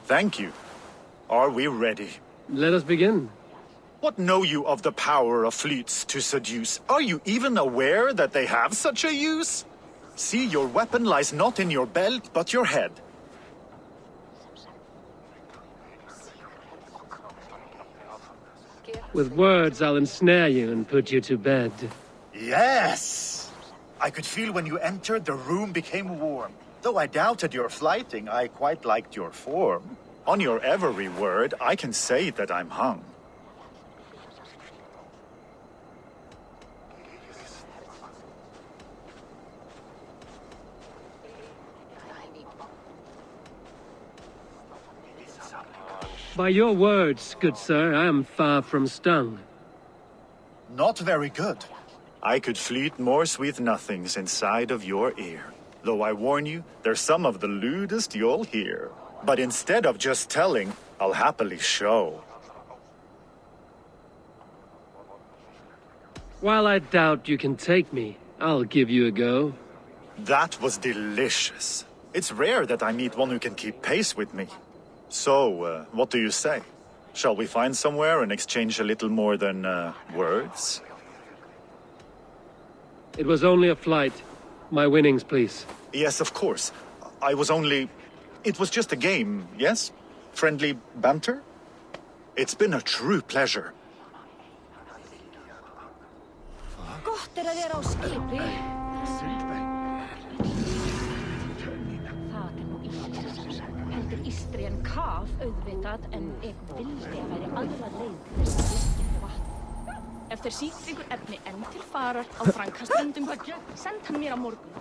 Speaker 15: Thank you. Are we ready?
Speaker 1: Let us begin.
Speaker 15: What know you of the power of fleets to seduce? Are you even aware that they have such a use? See, your weapon lies not in your belt, but your head.
Speaker 1: With words, I'll ensnare you and put you to bed.
Speaker 15: Yes! I could feel when you entered, the room became warm. Though I doubted your flighting, I quite liked your form. On your every word, I can say that I'm hung.
Speaker 1: By your words, good sir, I am far from stung.
Speaker 15: Not very good. I could fleet more sweet nothings inside of your ear. Though I warn you, they're some of the lewdest you'll hear. But instead of just telling, I'll happily show.
Speaker 1: While I doubt you can take me, I'll give you a go.
Speaker 15: That was delicious. It's rare that I meet one who can keep pace with me. So, what do you say? Shall we find somewhere and exchange a little more than, words?
Speaker 1: It was only a flight. My winnings, please.
Speaker 15: Yes, of course. I was only... It was just a game, yes? Friendly banter? It's been a true pleasure.
Speaker 13: Gott er að vera á skipi. Það nú íslenskt. Heldur Ístri en kaf auðvitað, en ef vildi að væri aðra leið til þess að leggja fyrir vatn. Ef þeir sýtt ykkur efni enn til farar á Frankastundum, send hann mér á morgun.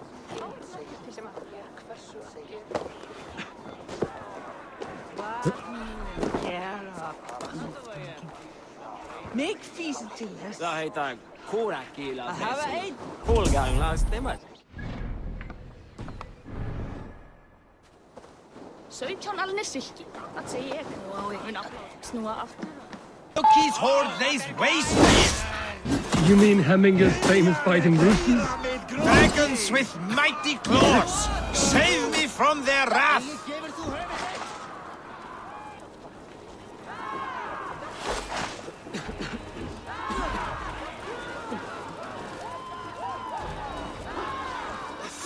Speaker 16: Make feast til þess.
Speaker 17: Það heita kórakíla.
Speaker 16: Að hafa einn.
Speaker 17: Kólgangla stemmer.
Speaker 13: 17 alnir silki. Það segi ég nú á ykkur snúa aftur.
Speaker 16: Loki's horde lays waste.
Speaker 1: You mean Hemminger's famous fighting roosters?
Speaker 16: Dragons with mighty claws, save me from their wrath.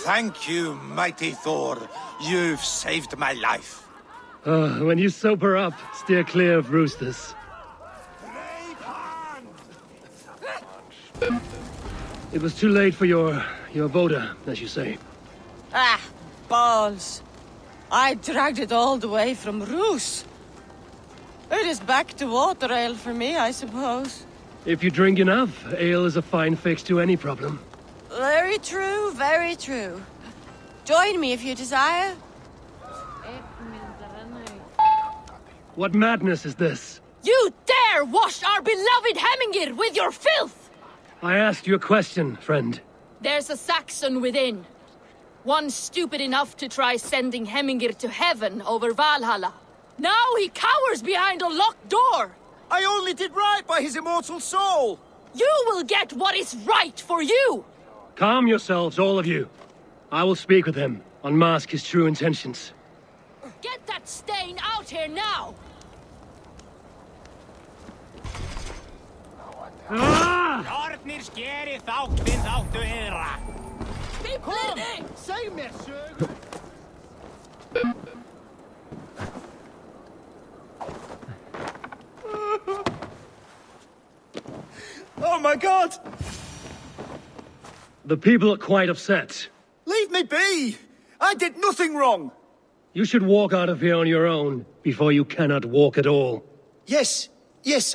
Speaker 16: Thank you, mighty Thor. You've saved my life.
Speaker 1: When you sober up, steer clear of roosters. It was too late for your voda, as you say.
Speaker 3: Ah, balls. I dragged it all the way from Roos. It is back to water ale for me, I suppose.
Speaker 1: If you drink enough, ale is a fine fix to any problem.
Speaker 3: Very true, very true. Join me if you desire.
Speaker 1: What madness is this?
Speaker 4: You dare wash our beloved Hemingir with your filth!
Speaker 1: I asked you a question, friend.
Speaker 4: There's a Saxon within. One stupid enough to try sending Hemingir to heaven over Valhalla. Now he cowers behind a locked door!
Speaker 16: I only did right by his immortal soul!
Speaker 4: You will get what is right for you!
Speaker 1: Calm yourselves, all of you. I will speak with him, unmask his true intentions.
Speaker 4: Get that stain out here now!
Speaker 17: Nornir skeri þátt við þáttu yðra.
Speaker 4: Kom,
Speaker 16: seg mér sög! Oh my god!
Speaker 1: The people are quite upset.
Speaker 16: Leave me be! I did nothing wrong!
Speaker 1: You should walk out of here on your own, before you cannot walk at all.
Speaker 16: Yes,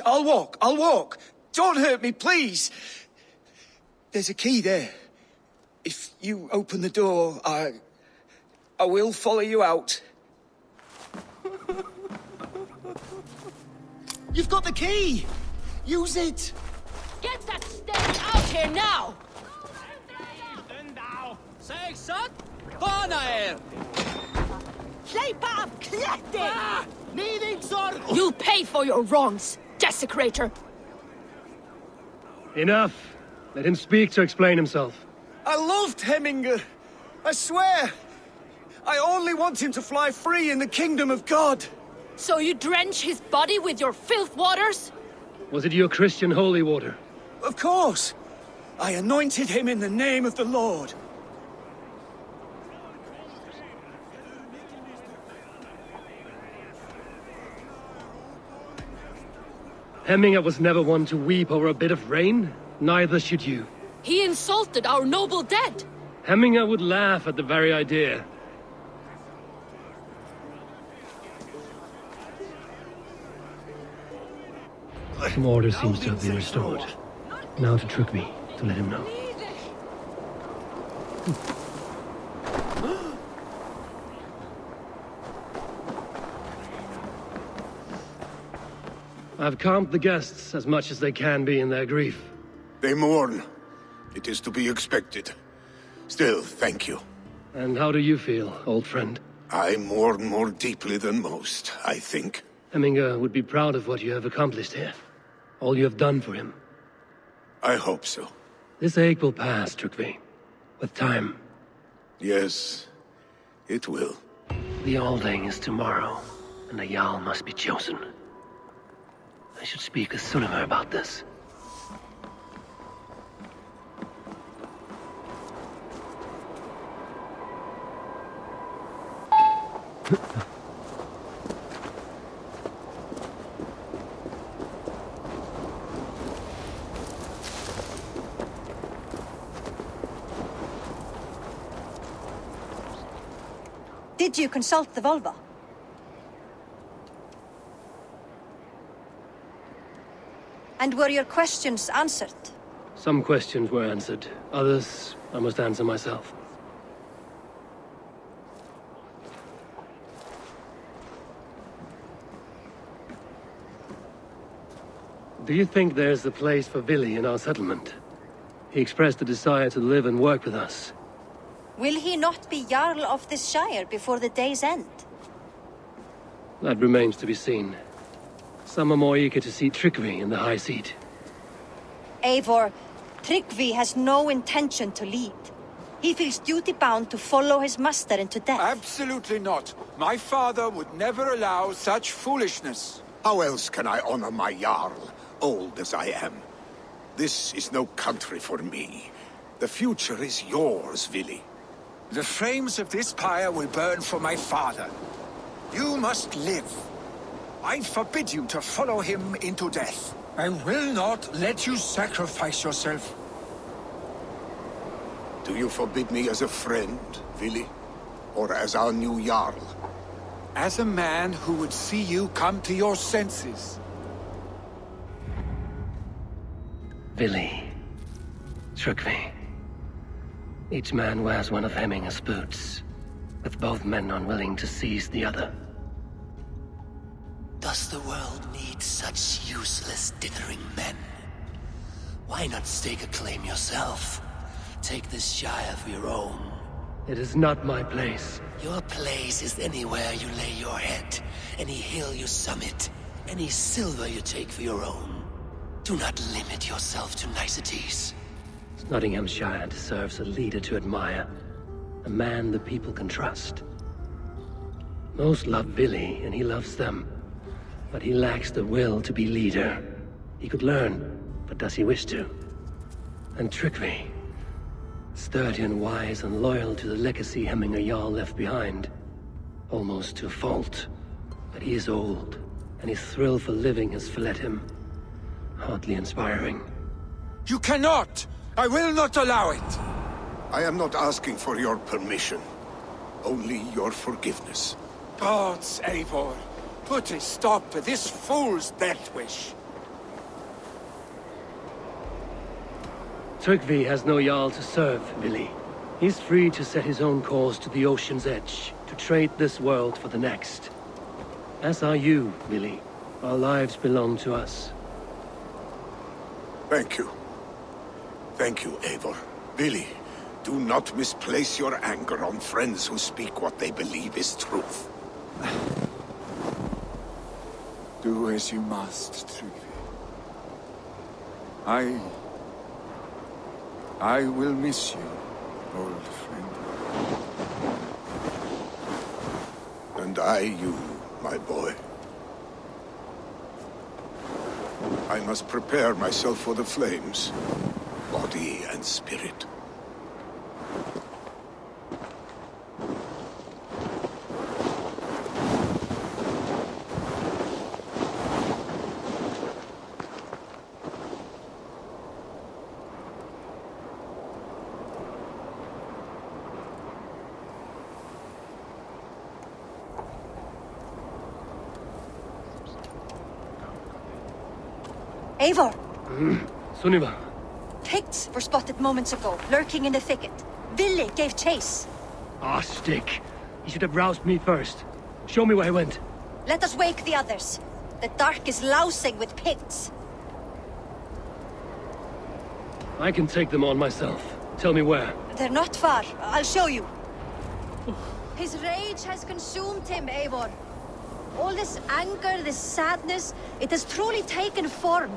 Speaker 16: I'll walk. Don't hurt me, please. There's a key there. If you open the door, I will follow you out. You've got the key! Use it!
Speaker 4: get that stain out here now!
Speaker 17: Seg satt! Bana
Speaker 4: Släppa av klätten!
Speaker 16: Nidingsor!
Speaker 4: You'll pay for your wrongs, desecrator!
Speaker 1: Enough! Let him speak to explain himself.
Speaker 16: I loved Hemingr. I swear. I only want him to fly free in the kingdom of God.
Speaker 4: So you drench his body with your filth waters?
Speaker 1: Was it your Christian holy water?
Speaker 16: Of course. I anointed him in the name of the Lord.
Speaker 1: Hemingr was never one to weep over a bit of rain. Neither should you.
Speaker 4: He insulted our noble dead.
Speaker 1: Hemingr would laugh at the very idea. Some order seems to have been restored. Now to trick me, to let him know. I've calmed the guests as much as they can be in their grief.
Speaker 6: They mourn. It is to be expected. Still, thank you.
Speaker 1: And how do you feel, old friend?
Speaker 6: I mourn more deeply than most, I think.
Speaker 1: Hemingr would be proud of what you have accomplished here. All you have done for him.
Speaker 6: I hope so.
Speaker 1: This ache will pass, Trygve. With time.
Speaker 6: Yes, it will.
Speaker 1: The Alding is tomorrow, and a Jarl must be chosen. I should speak with Sunnema about this.
Speaker 11: Did you consult the Volva? And were your questions answered?
Speaker 1: Some questions were answered. Others, I must answer myself. Do you think there's a place for Vili in our settlement? He expressed a desire to live and work with us.
Speaker 11: Will he not be Jarl of this shire before the day's end?
Speaker 1: That remains to be seen. Some are more eager to see Trygve in the high seat.
Speaker 11: Eivor, Trygve has no intention to lead. He feels duty-bound to follow his master into death.
Speaker 8: Absolutely not. My father would never allow such foolishness.
Speaker 6: How else can I honor my Jarl, old as I am? This is no country for me. The future is yours, Vili.
Speaker 8: The flames of this pyre will burn for my father. You must live. I forbid you to follow him into death. I will not let you sacrifice yourself.
Speaker 6: Do you forbid me as a friend, Vili? Or as our new Jarl?
Speaker 8: As a man who would see you come to your senses.
Speaker 1: Vili. Trygvi. Each man wears one of Hemminger's boots, with both men unwilling to seize the other.
Speaker 14: Does the world need such useless, dithering men? Why not stake a claim yourself? Take this shire for your own.
Speaker 1: It is not my place.
Speaker 14: Your place is anywhere you lay your head, any hill you summit, any silver you take for your own. Do not limit yourself to niceties.
Speaker 1: Nottinghamshire deserves a leader to admire. A man the people can trust. Most love Vili, and he loves them. But he lacks the will to be leader. He could learn, but does he wish to? And Trygvi. Sturdy and wise and loyal to the legacy Hemminger Jarl left behind. Almost to a fault. But he is old, and his thrill for living has fled him. Hardly inspiring.
Speaker 8: You cannot! I will not allow it!
Speaker 6: I am not asking for your permission. Only your forgiveness.
Speaker 8: Gods, Eivor, put a stop to this fool's death wish.
Speaker 1: Trygvi has no Jarl to serve, Vili. He's free to set his own course to the ocean's edge, to trade this world for the next. As are you, Vili. Our lives belong to us.
Speaker 6: Thank you. Thank you, Eivor. Vili, do not misplace your anger on friends who speak what they believe is truth.
Speaker 8: Do as you must, Trygvi. I will miss you, old friend.
Speaker 6: And I you, my boy. I must prepare myself for the flames, body and spirit.
Speaker 11: Eivor!
Speaker 1: Sunniva.
Speaker 11: Picts were spotted moments ago, lurking in the thicket. Vili gave chase.
Speaker 1: Ah, stick. He should have roused me first. Show me where he went.
Speaker 11: Let us wake the others. The dark is lousing with Picts.
Speaker 1: I can take them on myself. Tell me where.
Speaker 11: They're not far. I'll show you. His rage has consumed him, Eivor. All this anger, this sadness, it has truly taken form.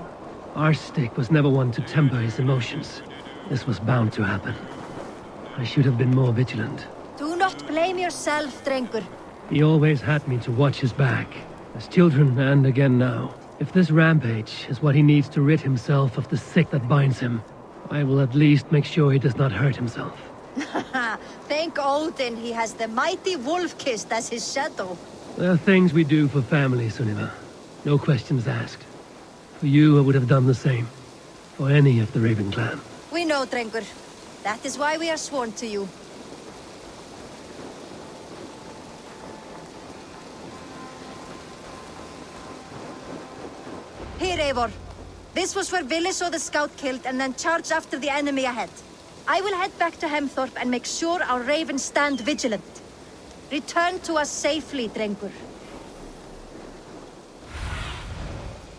Speaker 1: Our stick was never one to temper his emotions. This was bound to happen. I should have been more vigilant.
Speaker 11: Do not blame yourself, Drengur.
Speaker 1: He always had me to watch his back. As children and again now. If this rampage is what he needs to rid himself of the sick that binds him, I will at least make sure he does not hurt himself.
Speaker 11: Thank Odin he has the mighty Wolf-Kissed as his shadow.
Speaker 1: There are things we do for family, Sunniva. No questions asked. For you, I would have done the same. For any of the Raven clan.
Speaker 11: We know, Drengur. That is why we are sworn to you. Here, Eivor. This was where Vili saw the scout killed and then charged after the enemy ahead. I will head back to Hemthorpe and make sure our ravens stand vigilant. Return to us safely, Drengur.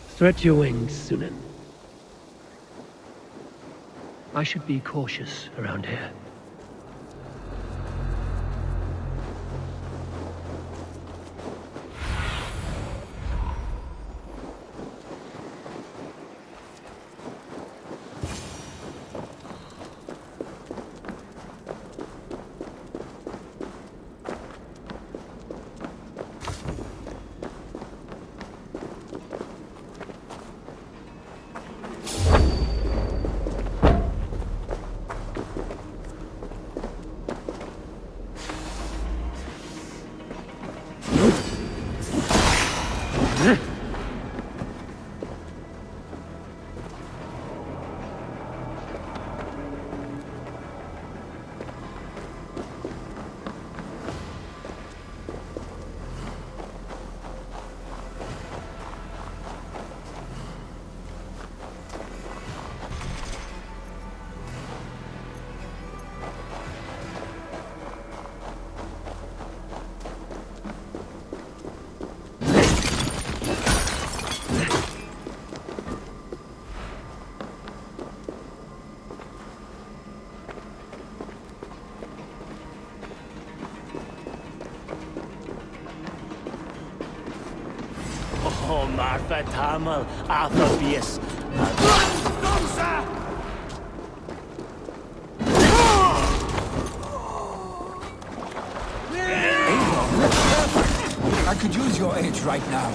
Speaker 1: Stretch your wings, Sunan. I should be cautious around here.
Speaker 17: Oh, Martha Tamal, Athabius.
Speaker 8: I could use your aid right now.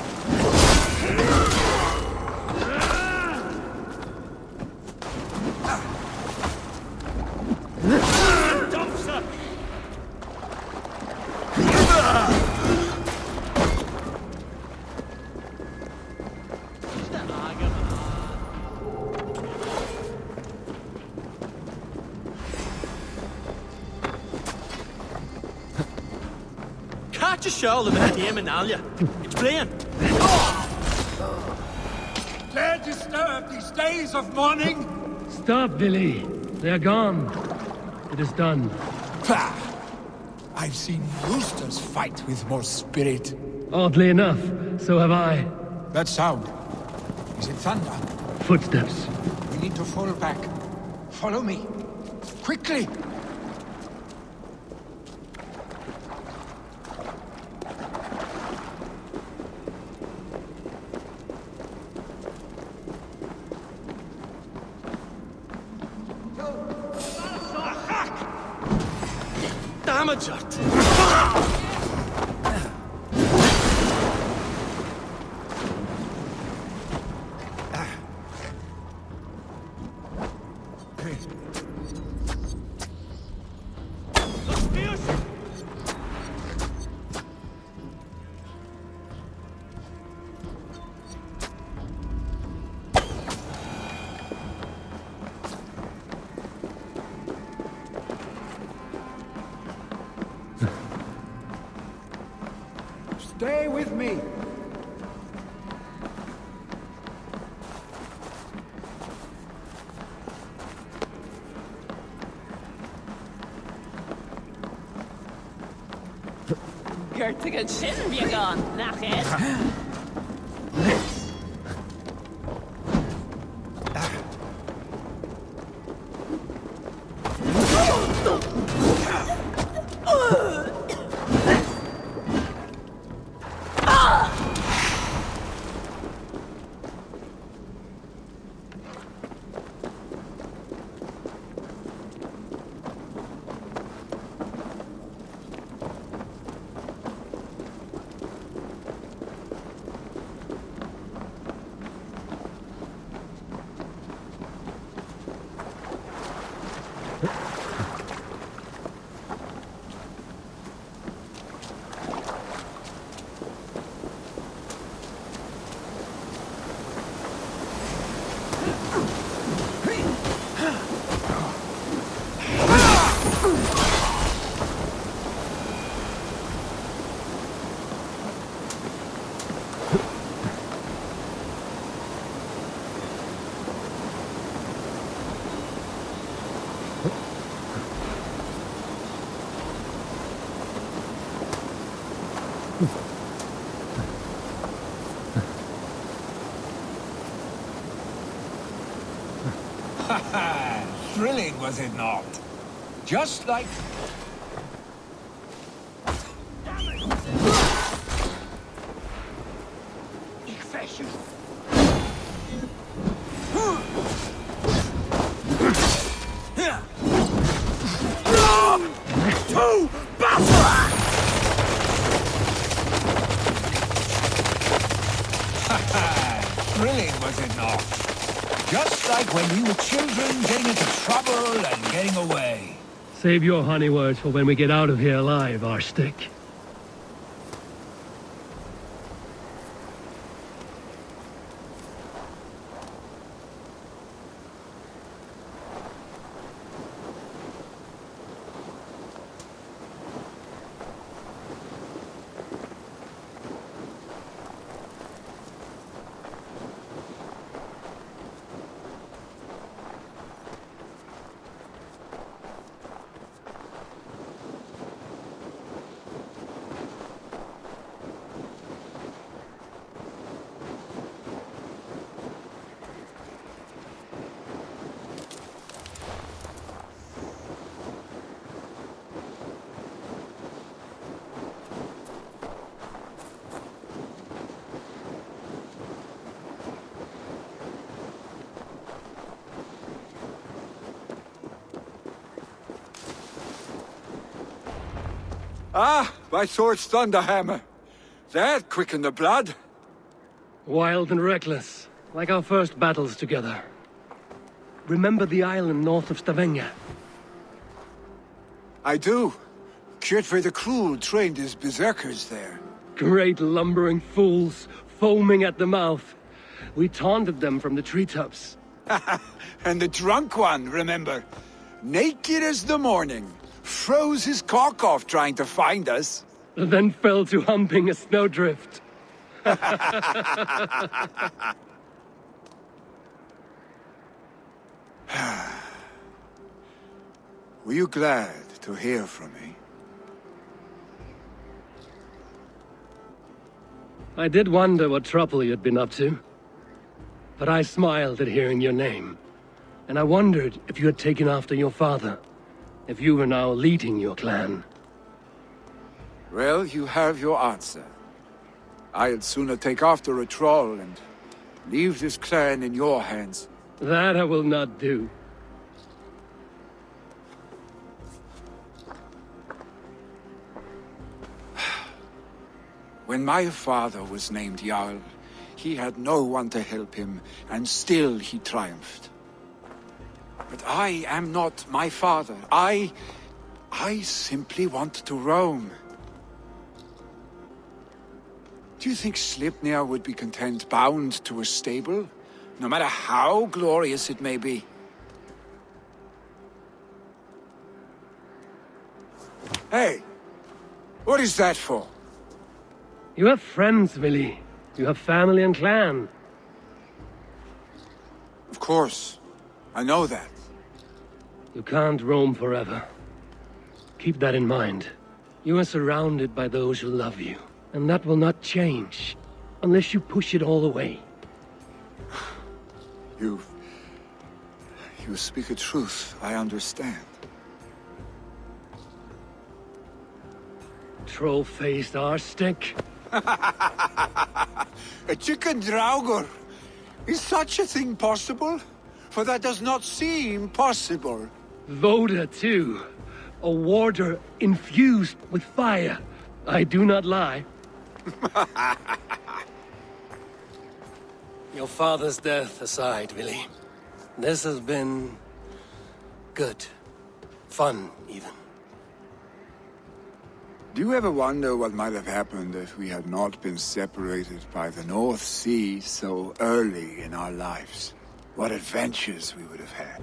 Speaker 17: Catch a show of it here, Manalia. It's playing.
Speaker 8: Dare disturb these days of mourning?
Speaker 1: Stop, Billy. They're gone. It is done.
Speaker 8: Pah! I've seen roosters fight with more spirit.
Speaker 1: Oddly enough, so have I.
Speaker 8: That sound. Is it thunder?
Speaker 1: Footsteps.
Speaker 8: We need to fall back. Follow me. Quickly!
Speaker 17: Damage it!
Speaker 8: Stay with me.
Speaker 13: Gertige sin wir gone, nachher.
Speaker 8: Thrilling, was it not? Just like...
Speaker 17: Ich fesch you.
Speaker 8: Two battle! Thrilling, was it not? Just like when we were children, getting into trouble and getting away.
Speaker 1: Save your honey words for when we get out of here alive, Arstick.
Speaker 8: Ah, my sword's thunderhammer. That quickened the blood.
Speaker 1: Wild and reckless, like our first battles together. Remember the island north of Stavanger?
Speaker 8: I do. Kjotve the Cruel trained his berserkers there.
Speaker 1: Great lumbering fools, foaming at the mouth. We taunted them from the treetops.
Speaker 8: And the drunk one, remember? Naked as the morning. Froze his cock off trying to find us.
Speaker 1: Then fell to humping a snowdrift.
Speaker 8: Were you glad to hear from me?
Speaker 1: I did wonder what trouble you'd been up to. But I smiled at hearing your name. And I wondered if you had taken after your father. If you were now leading your clan.
Speaker 8: Well, you have your answer. I'd sooner take after a troll and leave this clan in your hands.
Speaker 1: That I will not do.
Speaker 8: When my father was named Jarl, he had no one to help him, and still he triumphed. But I am not my father. I simply want to roam. Do you think Sleipnir would be content bound to a stable? No matter how glorious it may be? Hey! What is that for?
Speaker 1: You have friends, Vili. You have family and clan.
Speaker 8: Of course. I know that.
Speaker 1: You can't roam forever. Keep that in mind. You are surrounded by those who love you. And that will not change. Unless you push it all away.
Speaker 8: You speak a truth, I understand.
Speaker 1: Troll-faced arse-stick.
Speaker 8: A chicken draugr! Is such a thing possible? For that does not seem possible.
Speaker 1: Voda, too. A warder infused with fire. I do not lie. Your father's death aside, Vili. This has been... good. Fun, even.
Speaker 8: Do you ever wonder what might have happened if we had not been separated by the North Sea so early in our lives? What adventures we would have had.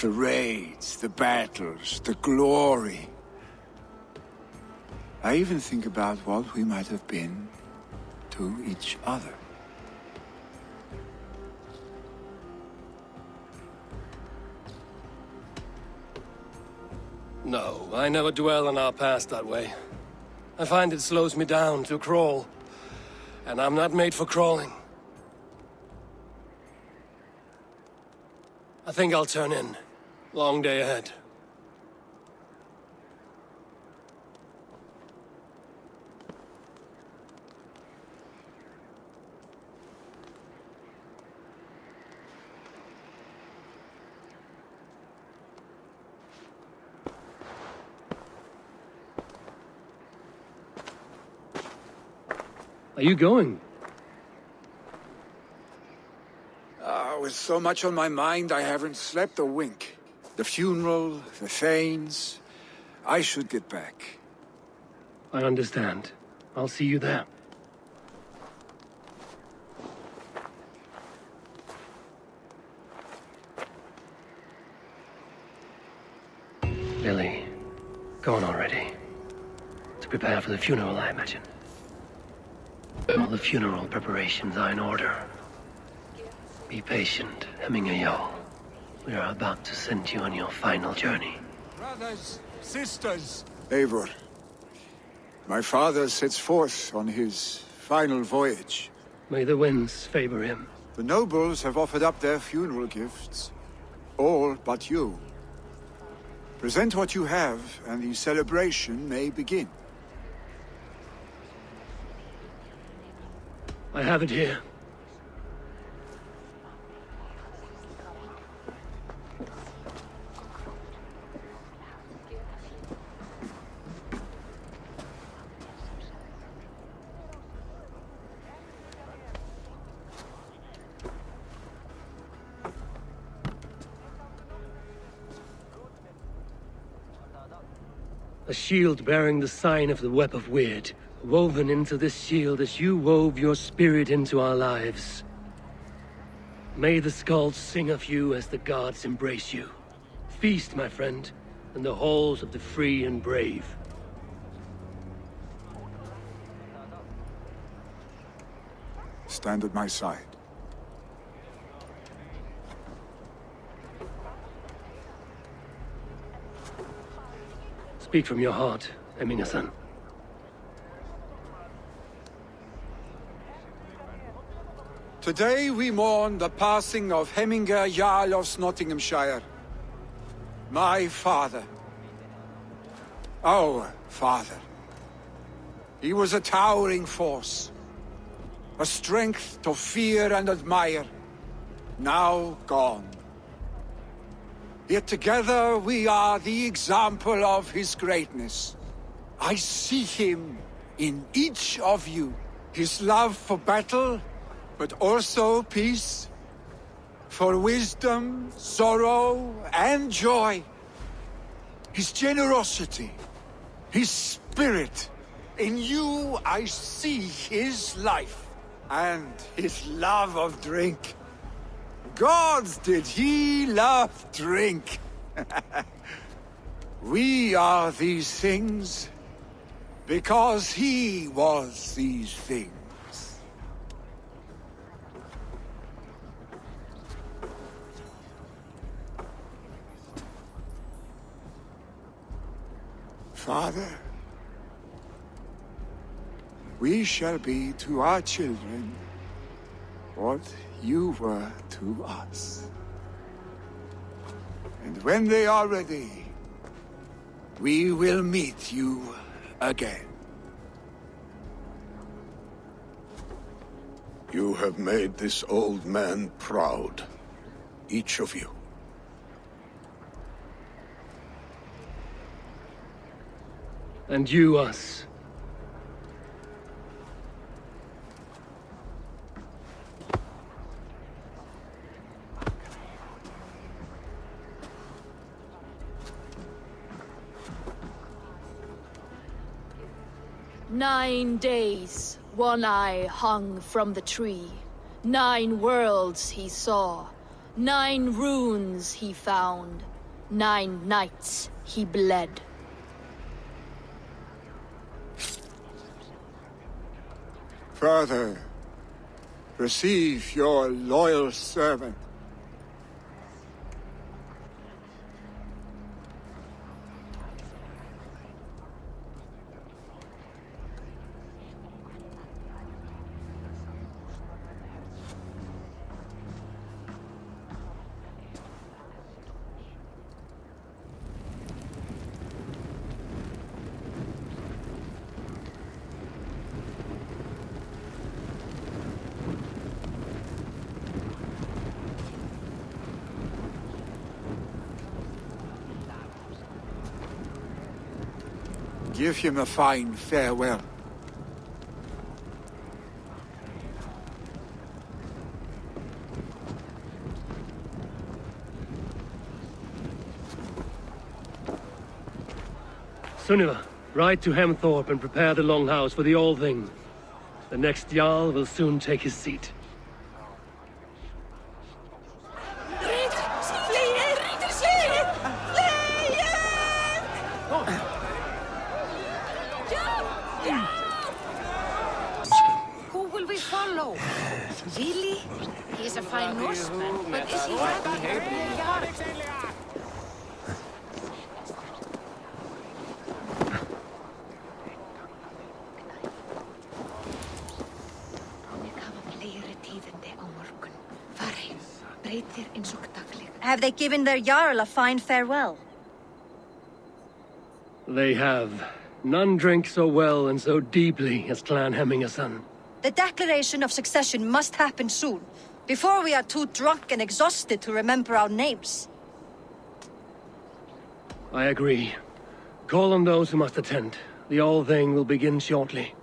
Speaker 8: The raids, the battles, the glory. I even think about what we might have been to each other.
Speaker 1: No, I never dwell on our past that way. I find it slows me down to crawl. And I'm not made for crawling. I think I'll turn in. Long day ahead. Are you going?
Speaker 8: With so much on my mind, I haven't slept a wink. The funeral, the Thanes... I should get back.
Speaker 1: I understand. I'll see you there. Lily, go on already. To prepare for the funeral, I imagine. All the funeral preparations are in order. Be patient, Hemingway. We are about to send you on your final journey.
Speaker 8: Brothers, sisters. Eivor, my father sets forth on his final voyage.
Speaker 1: May the winds favor him.
Speaker 8: The nobles have offered up their funeral gifts. All but you. Present what you have, and the celebration may begin.
Speaker 1: I have it here. A shield bearing the sign of the Web of Weird, woven into this shield as you wove your spirit into our lives. May the skulls sing of you as the gods embrace you. Feast, my friend, in the halls of the free and brave.
Speaker 8: Stand at my side.
Speaker 1: Speak from your heart, Hassan.
Speaker 8: Today we mourn the passing of Hemminger Jarl of Nottinghamshire. My father. Our father. He was a towering force. A strength to fear and admire. Now gone. Yet together we are the example of his greatness. I see him in each of you. His love for battle, but also peace. For wisdom, sorrow, and joy. His generosity, his spirit. In you I see his life, and his love of drink. Gods, did he love drink! We are these things because he was these things. Father, we shall be to our children what you were to us. And when they are ready, we will meet you again.
Speaker 6: You have made this old man proud. Each of you.
Speaker 1: And you us.
Speaker 4: "9 days, One Eye hung from the tree. 9 worlds he saw. 9 runes he found. 9 nights he bled."
Speaker 8: Father, receive your loyal servant. Give him a fine farewell.
Speaker 1: Sunniva, ride to Hemthorpe and prepare the Longhouse for the All Thing. The next Jarl will soon take his seat.
Speaker 11: Who will we follow? Really? He is a fine Norseman, but is he happy? Have they given their Jarl a fine farewell?
Speaker 1: They have. None drink so well and so deeply as Clan Hassan.
Speaker 11: The declaration of succession must happen soon, before we are too drunk and exhausted to remember our names.
Speaker 1: I agree. Call on those who must attend. The All Thing will begin shortly.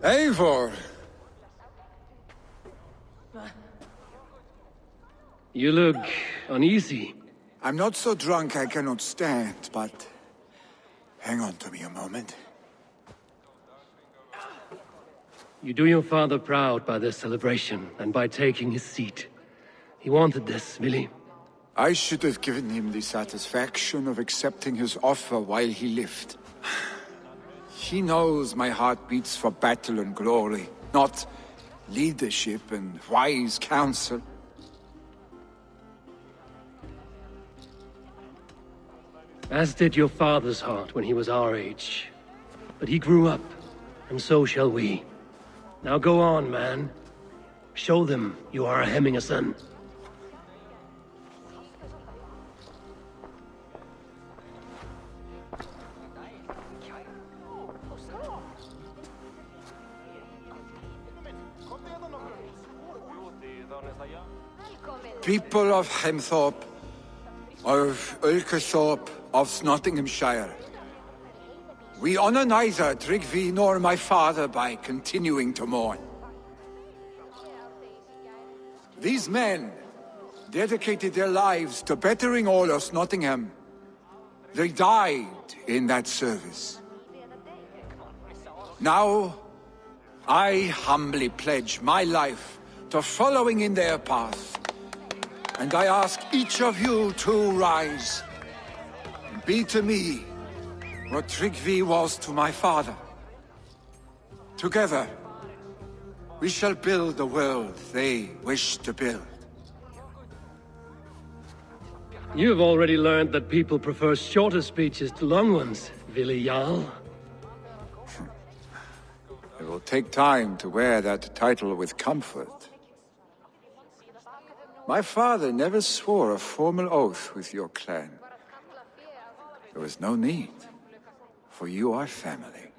Speaker 8: Eivor!
Speaker 1: You look uneasy.
Speaker 8: I'm not so drunk I cannot stand, but hang on to me a moment.
Speaker 1: You do your father proud by this celebration, and by taking his seat. He wanted this, Willi.
Speaker 8: I should have given him the satisfaction of accepting his offer while he lived. He knows my heart beats for battle and glory, not leadership and wise counsel.
Speaker 1: As did your father's heart when he was our age. But he grew up, and so shall we. Now go on, man. Show them you are a Hemminger son.
Speaker 8: People of Hemthorpe, of Ulkerthorpe, of Nottinghamshire. We honor neither Tryggvi nor my father by continuing to mourn. These men dedicated their lives to bettering all of Nottingham. They died in that service. Now, I humbly pledge my life to following in their path. And I ask each of you to rise and be to me what Tryggvi was to my father. Together, we shall build the world they wish to build.
Speaker 1: You've already learned that people prefer shorter speeches to long ones, Willi Jarl.
Speaker 8: It will take time to wear that title with comfort. My father never swore a formal oath with your clan. There was no need, for you are family.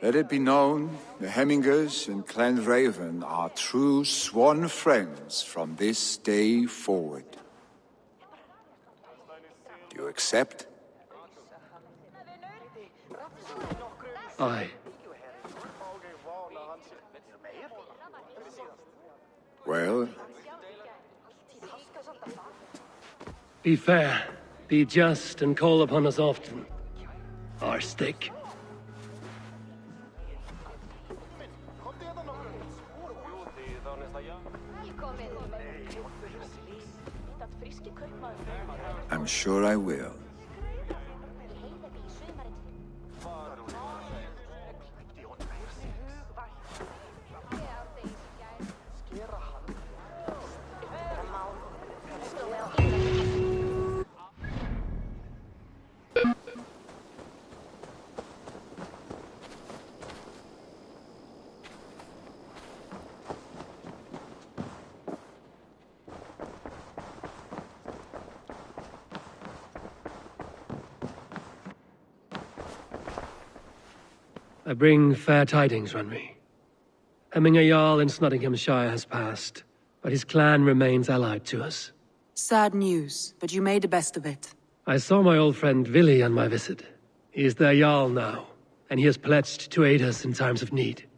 Speaker 8: Let it be known, the Hemmingers and Clan Raven are true sworn friends from this day forward. Do you accept?
Speaker 1: Aye.
Speaker 8: Well?
Speaker 1: Be fair, be just, and call upon us often. Our stick.
Speaker 8: I'm sure I will.
Speaker 1: I bring fair tidings, Runry. Hemminger Jarl in Nottinghamshire has passed, but his clan remains allied to us.
Speaker 2: Sad news, but you made the best of it.
Speaker 1: I saw my old friend Willi on my visit. He is their Jarl now, and he has pledged to aid us in times of need.